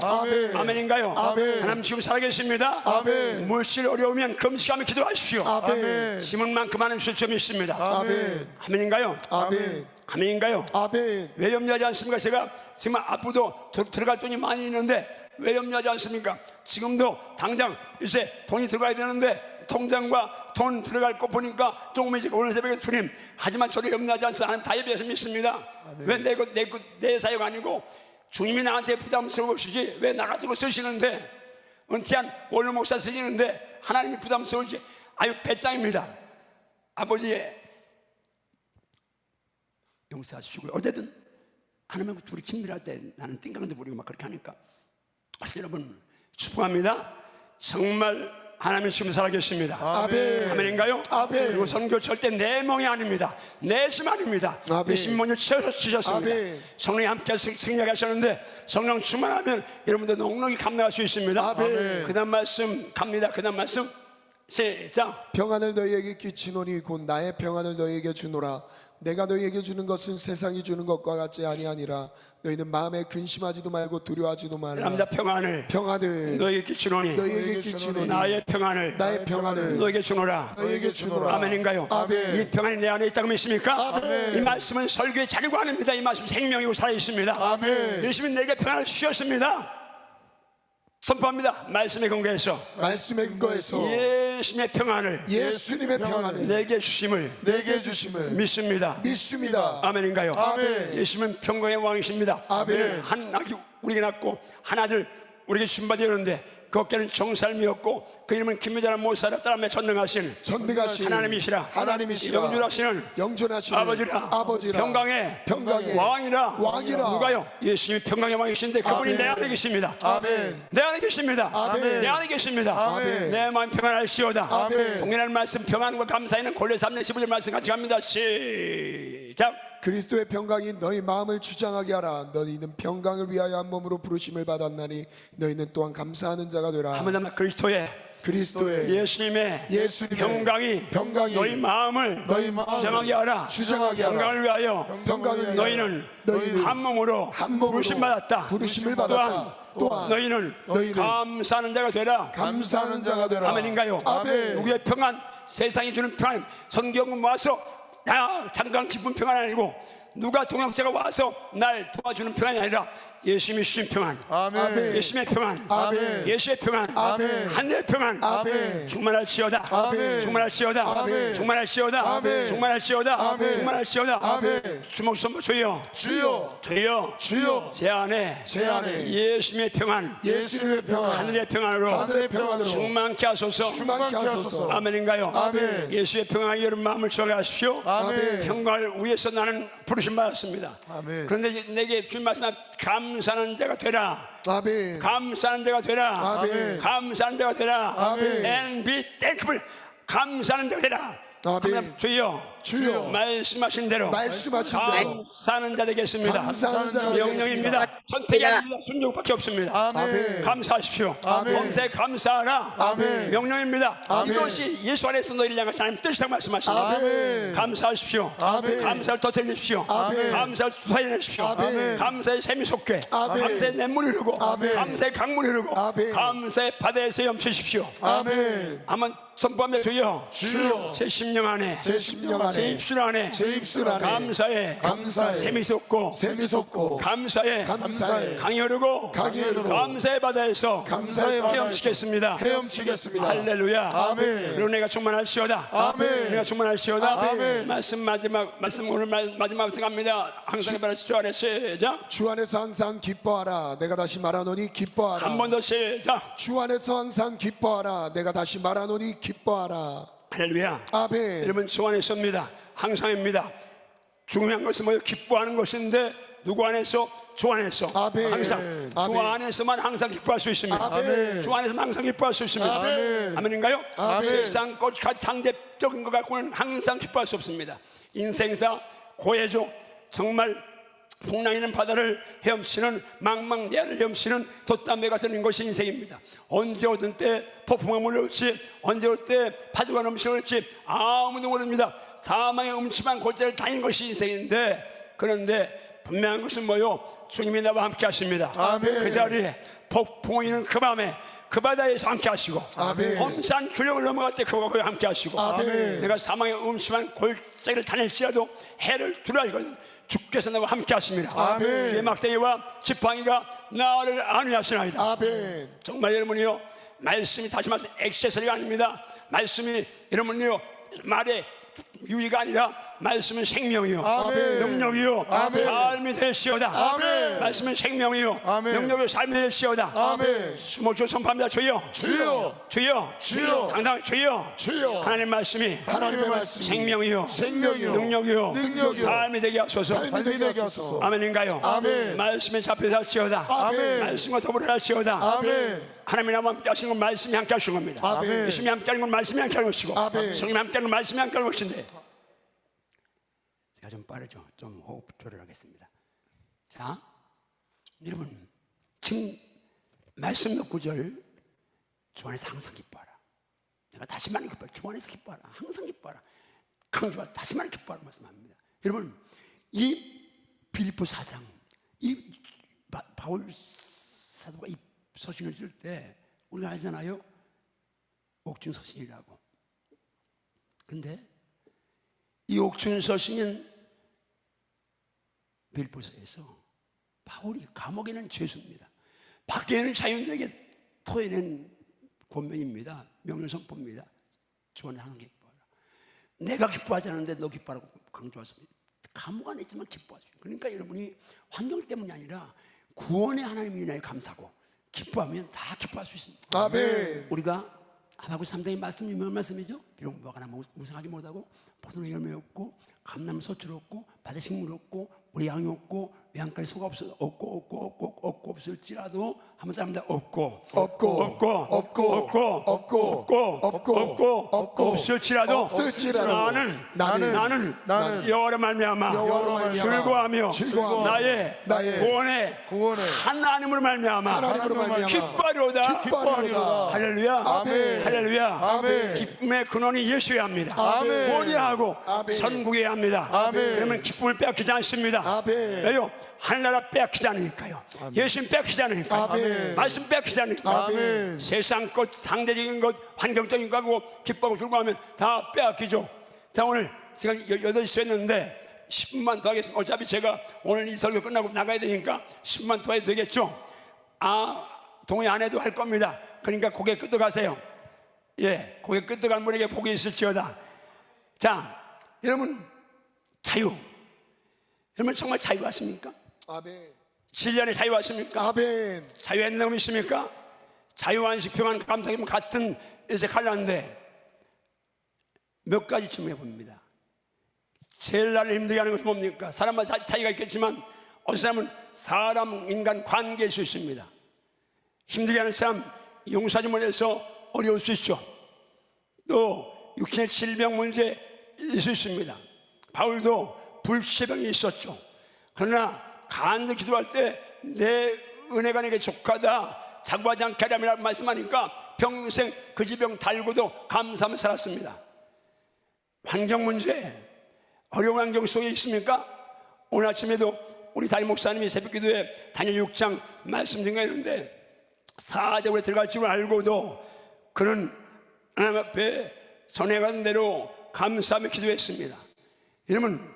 아멘인가요? 하나님 지금 살아계십니다. 물질 어려우면 금식하며 기도하십시오. 심은 만큼 하나님 주실 점이 있습니다. 아멘인가요? 아멘인가요? 왜 염려하지 않습니까? 제가 정말 앞으로도 들어갈 돈이 많이 있는데 왜 염려하지 않습니까? 지금도 당장 이제 돈이 들어가야 되는데 통장과 돈 들어갈 거 보니까 조금 이제 오늘 새벽에 주님 하지만 저를 염려하지 않습니다. 하나님 다 예비해서 믿습니다. 왜 내 사역 아니고 주님이 나한테 부담스러우시지 왜 나 가지고 쓰시는데 은퇴한 원로 목사 쓰시는데 하나님이 부담스러우시지. 아유 배짱입니다. 아버지의 용서하시고요. 어쨌든 하나님하고 둘이 친밀할 때 나는 띵강도 부리고 막 그렇게 하니까 여러분 축복합니다. 정말 하나님 지금 살아계십니다. 아멘인가요? 그리고 선교 절대 내 멍이 아닙니다. 내 심 아닙니다. 내 신문을 주셨습니다. 성령이 함께 승리하게 하셨는데 성령 충만하면 여러분들 넉넉히 감당할 수 있습니다. 그 다음 말씀 갑니다. 그 다음 말씀 시작. 평안을 너희에게 끼치노니 곧 나의 평안을 너희에게 주노라. 내가 너희에게 주는 것은 세상이 주는 것과 같지 아니하니라. 너희는 마음에 근심하지도 말고 두려워하지도 말라. 남자 평안을 너희에게 끼치노니 나의 평안을 너희에게 주노라. 아멘인가요? 이 평안이 내 안에 있다고 믿습니까? 이 말씀은 설교의 자료가 아닙니다. 이 말씀 생명이고 살아있습니다. 예수님이 내게 평안을 주셨습니다. 선포합니다. 말씀의 근거에서 예수님의 평안을 내게 주심을 믿습니다. 아멘인가요? 예수님은 평강의 왕이십니다. 한 아기 우리에게 낳고 한 아들 우리에게 준받으셨는데 그 어깨는 정살미였고 그 이름은 김미자라 모사라 따라매 전능하신 전능하신 하나님이시라. 하나님이시라. 영존하시는 영존하시는 아버지라. 아버지라. 평강의 왕이라. 누가요? 예수님이 평강의 왕이신데 그분이 아멘. 내 안에 계십니다. 아멘. 내 안에 계십니다. 아멘. 내 안에 계십니다. 아멘. 내 마음 평안할시오다. 아멘. 동일한 말씀 평안과 감사에는 골로 3년 15절 말씀 같이 갑니다. 시작. 그리스도의 평강이 너희 마음을 주장하게 하라. 너희는 평강을 위하여 한 몸으로 부르심을 받았나니 너희는 또한 감사하는 자가 되라. 한번 더 그리스도의 예수님의 평강이 너희 마음을 주장하게 하라. 평강을 위하여 너희는 한 몸으로 부르심 받았다. 또한 너희는 감사하는 자가 되라. 아멘인가요? 아멘. 누구의 평안? 세상이 주는 평안. 성경은 와서 잠깐 기쁜 평안이 아니고 누가 동역자가 와서 날 도와주는 평안이 아니라 예수님이 주신 평안. 아멘. 예수님의 평안. 아멘. 예수의 평안. 아멘. 하늘의 평안. 아멘. 충만할지어다. 아멘. 충만할지어다. 아멘. 충만할지어다. 아멘. 충만할지어다. 아멘. 충만할지어다. 아멘. 주먹 손 주여. 주여. 제 안에 예수님의 평안. 하늘의 평안으로 충만케 하소서. 아멘인가요? 아멘. 예수의 평안이 여러분 마음을 주게 하십시오. 아멘. 평강을 위해서 나는 부르심 받았습니다. 아멘. 그런데 내게 주님 말씀 감사하는 자가 되라. 아멘. 감사하는 자가 되라. 아멘. 감사하는 자가 되라. 아멘. And be thankful. 감사하는 자가 되라. 아멘. 주여 말씀하신 대로 감사하는 자 되겠습니다. 감사하는 자 명령입니다. 선택이 아닙니다. 순종밖에 없습니다. 아멘. 감사하십시오. 아멘. 범사에 감사하라. 아멘. 명령입니다. 아멘. 이것이 예수 안에서 너희를 향한 하나님 뜻이라고 말씀하십니다. 아멘. 감사하십시오. 아멘. 감사를 터뜨리십시오. 아멘. 감사를 토해내십시오. 아멘. 감사의 샘이 솟게. 아멘. 감사의 냇물이 흐르고. 아멘. 감사의 강물이 흐르고. 아멘. 감사의 바다에서 넘치십시오. 아멘. 한번 선포하며 주여 제 심령 안에 제 심령 안에 제 입술 안에 감사의 샘이 솟고 감사의 강이 흐르고 감사의 바다에서 헤엄치겠습니다. 할렐루야. 아멘. 그리고 내가 충만할시오다. 아멘. 내가 충만할시오다. 아멘. 말씀 오늘 마지막 말씀 갑니다. 항상 말씀 주 안에 시작. 주 안에서 항상 기뻐하라. 내가 다시 말하노니 기뻐하라. 한 번 더 시작. 주 안에서 항상 기뻐하라. 내가 다시 말하노니 기뻐하라. 할렐루야. 아멘. 여러분 주 안에서입니다. 항상입니다. 중요한 것은 뭐예요? 기뻐하는 것인데 누구 안에서? 주 안에서. 아멘. 항상 아멘. 주 안에서만 항상 기뻐할 수 있습니다. 아멘. 주 안에서만 항상 기뻐할 수 있습니다. 아멘. 아멘인가요? 아멘. 세상 것 상대적인 것 갖고는 항상 기뻐할 수 없습니다. 인생사 고해죠. 정말 풍랑이는 바다를 헤엄치는 망망대해를 헤엄치는 돛담배 같은 것이 인생입니다. 언제 어떤 때 폭풍이 몰려올지 언제 어떤 때 파도가 넘쳐올지 아무도 모릅니다. 사망의 음침한 골짜기를 다니는 것이 인생인데 그런데 분명한 것은 뭐요? 주님이 나와 함께 하십니다. 아멘. 그 자리에 폭풍이 있는 그 밤에 그 바다에서 함께 하시고 아멘. 험산 주력을 넘어갈 때 그와 거기 함께 하시고 아멘. 내가 사망의 음침한 골짜기를 다닐지라도 해를 두려워하거든 주께서 나와 함께 하십니다. 아멘. 주의 막대기와 지팡이가 나를 안위하시나이다. 아멘. 정말 여러분이요 말씀이 다시 말씀 액세서리가 아닙니다. 말씀이 여러분이요 말의 유의가 아니라 말씀은 생명이요 아멘. 능력이요 아멘. 삶이 되시오다. 아멘. 말씀은 생명이요 아멘. 능력이요 삶이 되시오다. 아멘. 수목주 선포합니다. 주여 당당 주여 하나님 말씀이 하나님의 말씀이 생명이요 능력이요 삶이 되게 하소서. 아멘인가요? 아멘. 말씀에 잡혀 살지어다. 아멘. 말씀과 더불어 살지어다. 아멘. 하나님이 나와 함께 하시는 건 말씀이 함께 하시는 겁니다. 아멘. 예수님이 함께 하는 건 말씀이 함께 하는 것이고 아멘. 성령이 함께 하는 건 말씀이 함께 하는 것인데 제가 좀 빠르죠. 좀 호흡 조절하겠습니다. 자, 여러분 지금 말씀 몇 구절 주 안에서 항상 기뻐하라. 내가 다시 말해 기뻐하라. 주 안에서 기뻐하라. 항상 기뻐하라. 강조하라. 다시 말해 기뻐하라 말씀합니다. 여러분 이 빌립보 4장 이 바울 사도가 이 서신을 쓸 때 우리가 알잖아요. 옥중 서신이라고. 근데 이 옥중 서신은 빌립보서에서 바울이 감옥에는 죄수입니다. 밖에는 자연들에게 토해낸 권면입니다. 명령선포입니다. 주 안에 항상 기뻐하라. 내가 기뻐하지 않는데 너 기뻐하라고 강조하십니다. 감옥 안에 있지만 기뻐하십시오. 그러니까 여러분이 환경 때문이 아니라 구원의 하나님이 나에 감사하고 기뻐하면 다 기뻐할 수 있습니다. 아멘. 우리가 하박국 3장의 말씀이 무슨 말씀이죠? 비록 무화과 나무 무성하지 못하고 포도나무 열매 없고 감나무 소출 없고 바다 식물 없고 우리 양이 없고 외양간에 소가 없을지라도 한번 사람들 없고 없을지라도 나는 여호와로 말미암아 즐거워하며 나의 구원의 하나님으로 말미암아 기뻐하리로다. 할렐루야. 할렐루야. 기쁨의 근원이 예수여야 합니다. 보리하고 선국이어야 합니다. 그러면 기쁨을 빼앗기지 않습니다. 왜요? 하늘나라 빼앗기지 않으니까요. 예수님 빼앗기지 않으니까요. 말씀 빼앗기지 않으니까요. 세상 것, 상대적인 것, 환경적인 거하고 기뻐하고 즐거워하면 다 빼앗기죠. 자, 오늘 제가 8시 했는데 10분만 더 하겠습니다. 어차피 제가 오늘 이 설교 끝나고 나가야 되니까 10분만 더 해도 되겠죠. 동의 안 해도 할 겁니다. 그러니까 고개 끄덕 가세요. 예, 고개 끄덕한 분에게 복이 있을지어다. 자, 여러분 자유, 여러분 정말 자유하십니까? 아멘. 7년의 자유하십니까? 아멘. 자유의 능력이 있습니까? 자유한식 평안 감사기름 같은 이제 갈라인데 몇 가지 질문해 봅니다. 제일 나를 힘들게 하는 것이 뭡니까? 사람마다 차이가 있겠지만 어떤 사람은 사람 인간 관계일 수 있습니다. 힘들게 하는 사람 용서하지 못해서 어려울 수 있죠. 또 육신의 질병 문제 있을 수 있습니다. 바울도 불시병이 있었죠. 그러나 간절히 기도할 때 내 은혜가 내게 족하다 자고하지 않게 하라고 말씀하니까 평생 그 질병 달고도 감사하며 살았습니다. 환경 문제 어려운 환경 속에 있습니까? 오늘 아침에도 우리 담임 목사님이 새벽기도에 다니엘 6장 말씀 증거했는데 4대국에 들어갈 줄 알고도 그는 하나님 앞에 전해간 대로 감사하며 기도했습니다. 여러분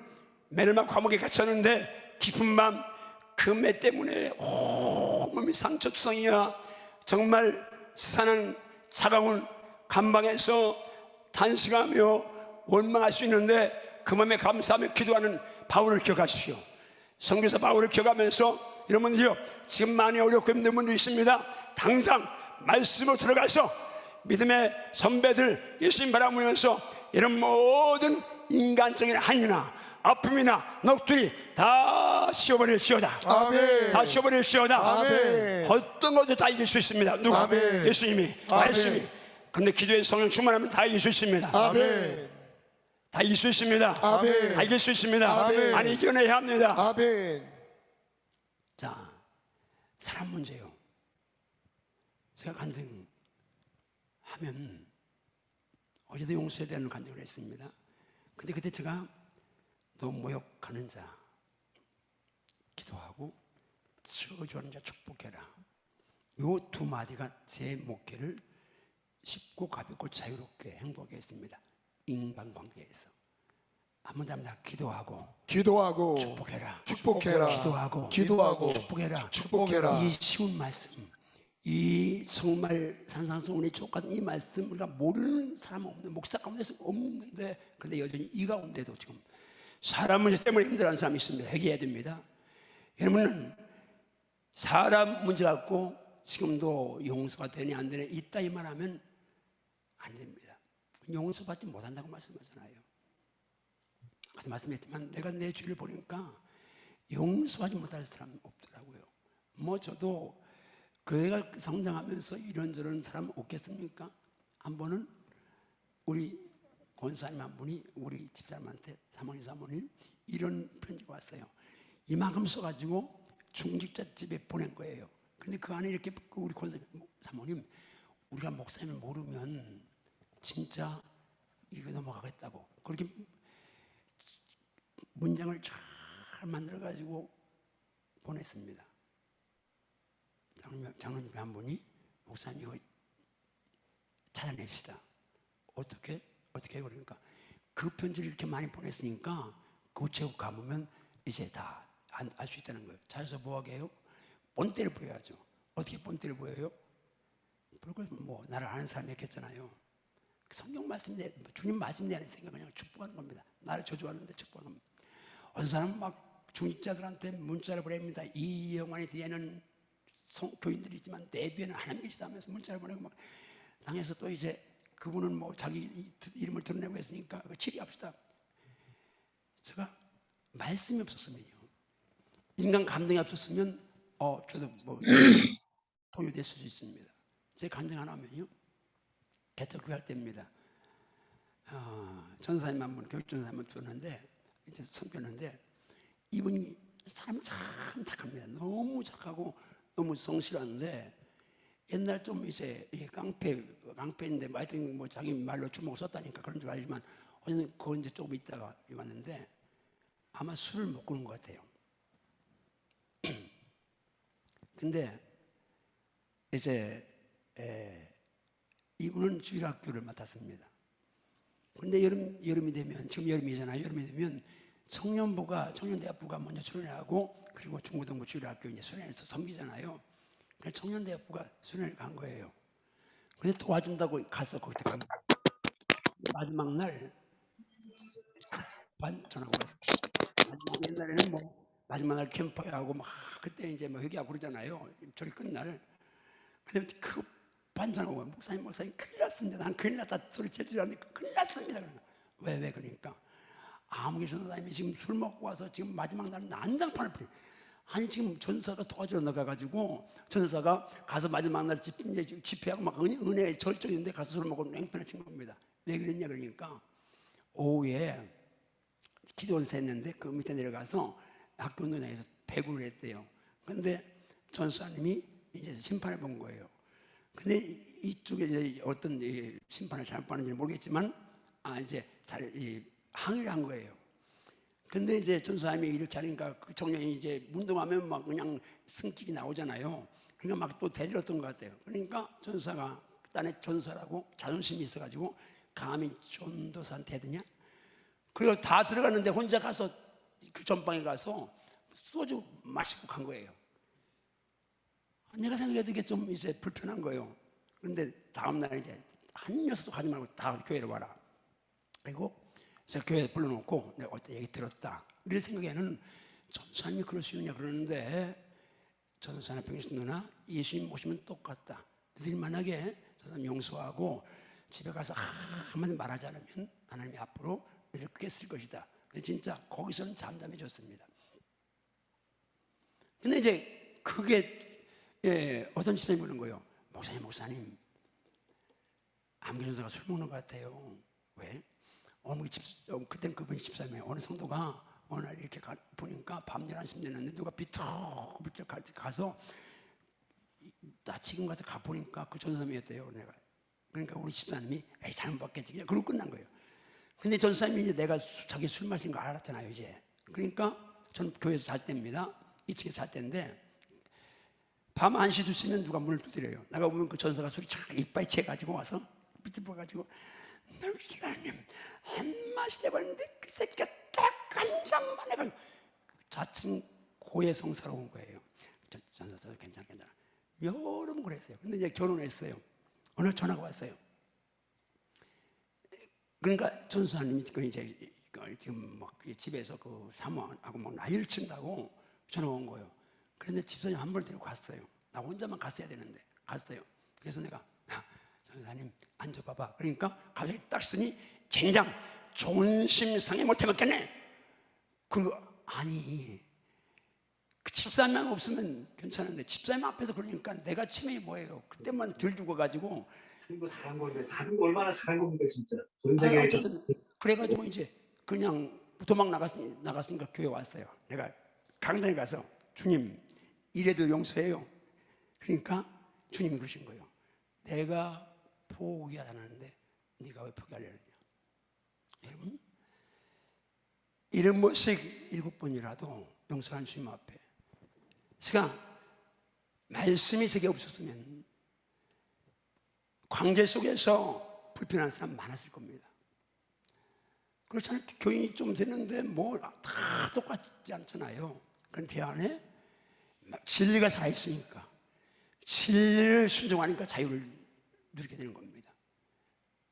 메르마 감옥에 갇혔는데 깊은 밤 그 매 때문에 온몸이 상처투성이야 정말 사는 차가운 감방에서 단식하며 원망할 수 있는데 그 마음에 감사하며 기도하는 바울을 기억하십시오. 선교사 바울을 기억하면서 여러분들요 지금 많이 어렵고 힘든 분도 있습니다. 당장 말씀으로 들어가서 믿음의 선배들 예수님 바라보면서 이런 모든 인간적인 한이나 아픔이나 넋두리 다 씌워버릴지어다. 아멘. 다 씌워버릴지어다. 아멘. 어떤 것도 다 이길 수 있습니다. 누가? 아멘. 예수님이 말씀이. 근데 기도에 성령 충만하면 다 이길 수 있습니다. 아멘. 다 이길 수 있습니다. 아멘. 다 이길 수 있습니다. 아멘. 아니 이겨내야 합니다. 아멘. 자, 사람 문제요. 제가 간증하면 어제도 용서에 대한 간증을 했습니다. 근데 그때 제가 너 모욕하는 자 기도하고 저주하는 자 축복해라. 요 두 마디가 제 목회를 쉽고 가볍고 자유롭게 행복하게 했습니다. 인간관계에서 한번 다 기도하고 축복해라. 기도하고 축복해라. 이 쉬운 말씀, 이 정말 산상수훈의 족 같은 이 말씀 우리가 모르는 사람은 없는 목사 가운데서 없는데 근데 여전히 이 가운데도 지금 사람 문제 때문에 힘들어하는 사람이 있습니다. 회개해야 됩니다. 여러분은 사람 문제 갖고 지금도 용서가 되냐 안 되냐 이따위만 하면 안 됩니다. 용서받지 못한다고 말씀하잖아요. 아까 말씀했지만 내가 내 죄를 보니까 용서하지 못할 사람이 없더라고요. 뭐 저도 교회가 성장하면서 이런저런 사람 없겠습니까? 한 번은 우리 권사님 한 분이 우리 집사람한테 사모님 이런 편지가 왔어요. 이만큼 써가지고 중직자 집에 보낸 거예요. 근데 그 안에 이렇게 우리 권사님 사모님 우리가 목사님을 모르면 진짜 이거 넘어가겠다고 그렇게 문장을 잘 만들어가지고 보냈습니다. 장로님 한 분이 목사님 이거 찾아냅시다. 어떻게 그러니까 그 편지를 이렇게 많이 보냈으니까 그 제국 가보면 이제 다 알 수 있다는 거예요. 찾아서 뭐하게 해요? 본때를 보여야죠. 어떻게 본때를 보여요? 그리고 뭐 나를 아는 사람이 했겠잖아요. 성경 말씀인데 주님 말씀인데 하는 생각 그냥 축복하는 겁니다. 나를 저주하는데 축복하는 겁니다. 어떤 사람은 막 중직자들한테 문자를 보냅니다. 이 영혼의 뒤에는 교인들이 있지만 내 뒤에는 하나님 계시다 하면서 문자를 보내고 막 당해서 또 이제 그분은 뭐 자기 이름을 드러내고 했으니까 치료합시다. 제가 말씀이 없었으면요, 인간 감동이 없었으면 저도 뭐 도요될 수도 있습니다. 제 간증 하나 하면요, 개척교회 할 때입니다. 전사님 한 분, 교육전사 한 분 두었는데 이제 섬겼는데, 이분이 사람 참 착합니다. 너무 착하고 너무 성실한데, 옛날 좀 이제 깡패인데 하여튼 뭐 자기 말로 주먹 썼다니까 그런 줄 알지만, 어제는 그거 이제 조금 있다가 왔는데 아마 술을 못 끊은 것 같아요. 근데 이제 이분은 주일학교를 맡았습니다. 근데 여름이 되면, 지금 여름이잖아요. 여름이 되면 청년대학부가 먼저 수련회하고, 그리고 중고등부 주일학교 이제 수련회에서 섬기잖아요. 그래서 청년대학부가 수련회를 간 거예요. 근데 도와준다고 가서 거기 간 마지막 날 급한 전화가 왔어요. 옛날에는 뭐 마지막 날 캠프하고 막 그때 이제 뭐 회개하고 그러잖아요. 저리 끝날. 근데 급한 전화가 와요. 목사님 큰일 났습니다. 난 큰일 났다 소리치지 않으니까 큰일 났습니다. 왜 그러니까 아무개 전사님이 지금 술 먹고 와서 지금 마지막 날 난장판을 뿌려. 아니 지금 전사가 도와주러 나가가지고, 전사가 가서 마지막 날 집회하고 막 은혜 절정인데 가서 술 먹고 냉편을 친 겁니다. 왜 그랬냐 그러니까, 오후에 기도원서 했는데 그 밑에 내려가서 학교 운동장에서 배구를 했대요. 근데 전사님이 이제 심판을 본 거예요. 근데 이쪽에 이제 어떤 심판을 잘못 봤는지 모르겠지만 이제 항의를 한 거예요. 근데 이제 전사님이 이렇게 하니까 그 청년이 이제 운동하면 막 그냥 승격이 나오잖아요. 그러니까 막 또 대들었던 것 같아요. 그러니까 전사가 딴에 전사라고 자존심이 있어가지고 감히 전도사한테 해드냐? 그리고 다 들어갔는데 혼자 가서 그 전방에 가서 소주 마시고 간 거예요. 내가 생각해도 이게 좀 이제 불편한 거예요. 그런데 다음날 이제 한 녀석도 가지 말고 다 교회로 와라. 그리고 제가 교회에 불러놓고 내가 어떤 얘기 들었다. 우리 생각에는 전사님이 그럴 수 있느냐 그러는데, 전사나 병신 누나 예수님 모시면 똑같다. 너희들 만약에 전사님 용서하고 집에 가서 한마디 말하지 않으면 하나님이 앞으로 너희를 크게 쓸 것이다. 근데 진짜 거기서는 잠잠해졌습니다. 근데 이제 그게 어떤 집사님이 그러는 거예요. 목사님 암기 전사가 술 먹는 것 같아요. 왜? 그땐 그분이 집사님이에요. 어느 성도가 어느 날 이렇게 보니까 밤 11시 됐는데 누가 비틀 가서, 나 지금 가서 가보니까 그 전사님이었대요. 내가. 그러니까 우리 집사님이 잘못 봤겠지. 그냥 그러고 끝난 거예요. 근데 전사님이 이제 내가 자기 술 마신 거 알았잖아요, 이제. 그러니까 전 교회에서 잘 때입니다. 2층에 잘 때인데, 밤 1시, 2시면 누가 문을 두드려요. 나가 보면 그 전사가 술이 촥 이빨 채가지고 와서 비틀어가지고, 너 기사님 한 마시려고 했는데 그 새끼가 딱 한 잔만 해가지고 자칭 고해성사로 온 거예요. 전사 괜찮아. 여러 번 그랬어요. 근데 이제 결혼했어요. 어느 날 전화가 왔어요. 그러니까 전사님이 이제 지금 막 집에서 그 사모하고 막 난리를 친다고 전화가 온 거예요. 그런데 집사님 한 번을 데리고 갔어요. 나 혼자만 갔어야 되는데 갔어요. 그래서 내가 전사님 앉아봐봐. 그러니까 갑자기 딱 쓰니 젠장 존심상해 못해먹겠네. 그리고 아니 그 집사님만 없으면 괜찮은데 집사님 앞에서 그러니까 내가 치명이 뭐예요. 그때만 들 죽어가지고. 그리고 잘한 건데 사는 거 얼마나 잘한 겁니까 진짜. 어쨌든 그래가지고 이제 그냥 도망 나갔으니까 교회 왔어요. 내가 강단에 가서 주님 이래도 용서해요. 그러니까 주님이 그러신 거예요. 내가 포기하는데 네가 왜 포기하려느냐. 여러분 이런 번씩 7번이라도 용서한 주님 앞에 제가 말씀이 제게 없었으면 관계 속에서 불편한 사람 많았을 겁니다. 그렇잖아요. 교인이 좀 되는데 뭐 다 똑같지 않잖아요. 그런데 안에 진리가 살아있으니까 진리를 순종하니까 자유를 누리게 되는 겁니다.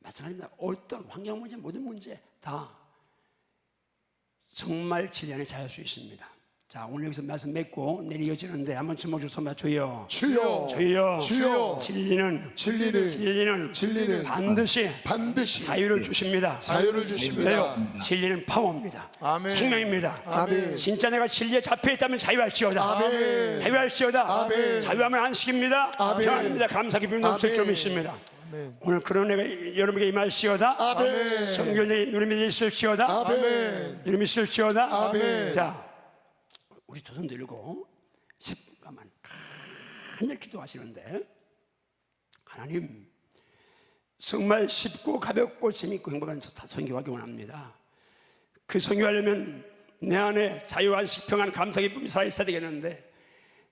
마찬가지입니다. 어떤 환경 문제, 모든 문제 다 정말 진리 안에 자유할 수 있습니다. 자, 오늘 여기서 말씀 맺고 내일 이어지는데 한번 주먹 주소 주여. 주여 주여. 주여 진리는 반드시 자유를 주십니다. 자유를 주십니다. 왜요? 진리는 파워입니다. 아멘. 생명입니다. 아멘. 진짜 내가 진리에 잡혀 있다면 자유할지어다. 아멘. 자유할지어다. 아멘. 자유하면 안식입니다. 아멘. 평안입니다. 감사 기쁨이 넘칠 줄 믿습니다. 오늘 그런 애가 여러분에게 임할지어다. 아멘. 성경의 누림이 있을지어다. 아멘. 누림이 있을지어다. 아멘. 자, 우리 두 손 들고 10분간만 간절히 기도하시는데, 하나님 정말 쉽고 가볍고 재밌고 행복한 선교하기 원합니다. 그 선교하려면 내 안에 자유한식 평안 감사 기쁨이 살아있어야 되겠는데,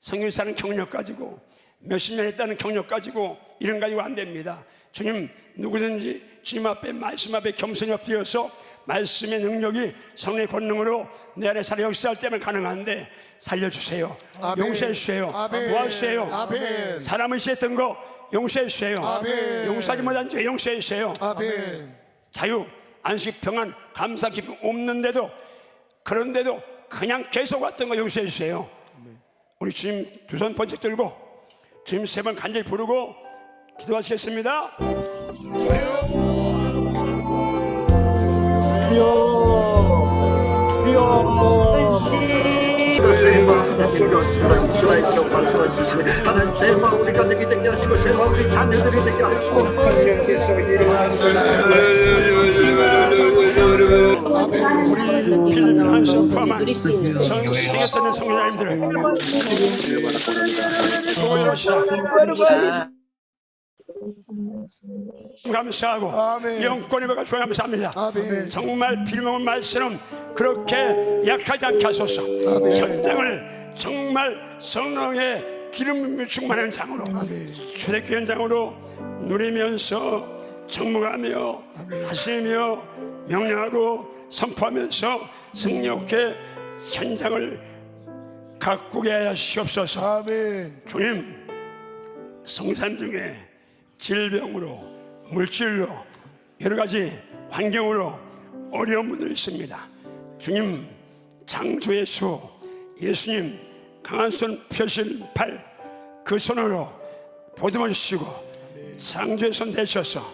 선교사는 경력 가지고 몇십 년 했다는 경력 가지고 이런 가지고 안 됩니다. 주님, 누구든지 주님 앞에 말씀 앞에 겸손히 엎드려서 말씀의 능력이 성령의 권능으로 내 안에 살아 역사할 때만 가능한데 살려주세요. 아멘. 용서해 주세요. 아멘. 도와주세요. 아멘. 사람을 시했던 거 용서해 주세요. 아멘. 용서하지 못한 죄 용서해 주세요. 아멘. 자유, 안식, 평안, 감사, 기쁨 없는데도, 그런데도 그냥 계속 왔던 거 용서해 주세요. 우리 주님 두 손 번쩍 들고 주님 세 번 간절히 부르고 기도하시겠습니다. 하나님 제발 우리가 되게 하시고 제발 우리 자녀들이 되게 하시고 우리 필리핀 한신 포함한 전 세계 떠는 성교사님들을 올려주시다. 감사하고 아멘. 영권의 배가 주여 감사합니다. 아멘. 정말 필요한 말씀 그렇게 약하지 않게 하소서. 현장을 정말 성령의 기름이 충만한 장으로, 초대교회 현장으로 누리면서 정복하며 다스리며 명령하고 선포하면서 승리롭게 현장을 가꾸게 하시옵소서. 아멘. 주님, 성산 중에 질병으로, 물질로, 여러 가지 환경으로 어려운 분들이 있습니다. 주님, 창조의 수 예수님 강한 손 펴신 팔, 그 손으로 보듬어 주시고 창조의 손 대셔서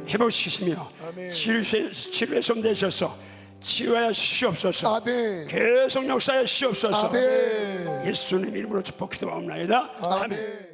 회복시키시며 치료의 손 대셔서 치유하여 주시옵소서. 아멘. 계속 역사하여 주시옵소서. 아멘. 예수님 이름으로 축복 기도하옵나이다. 아멘.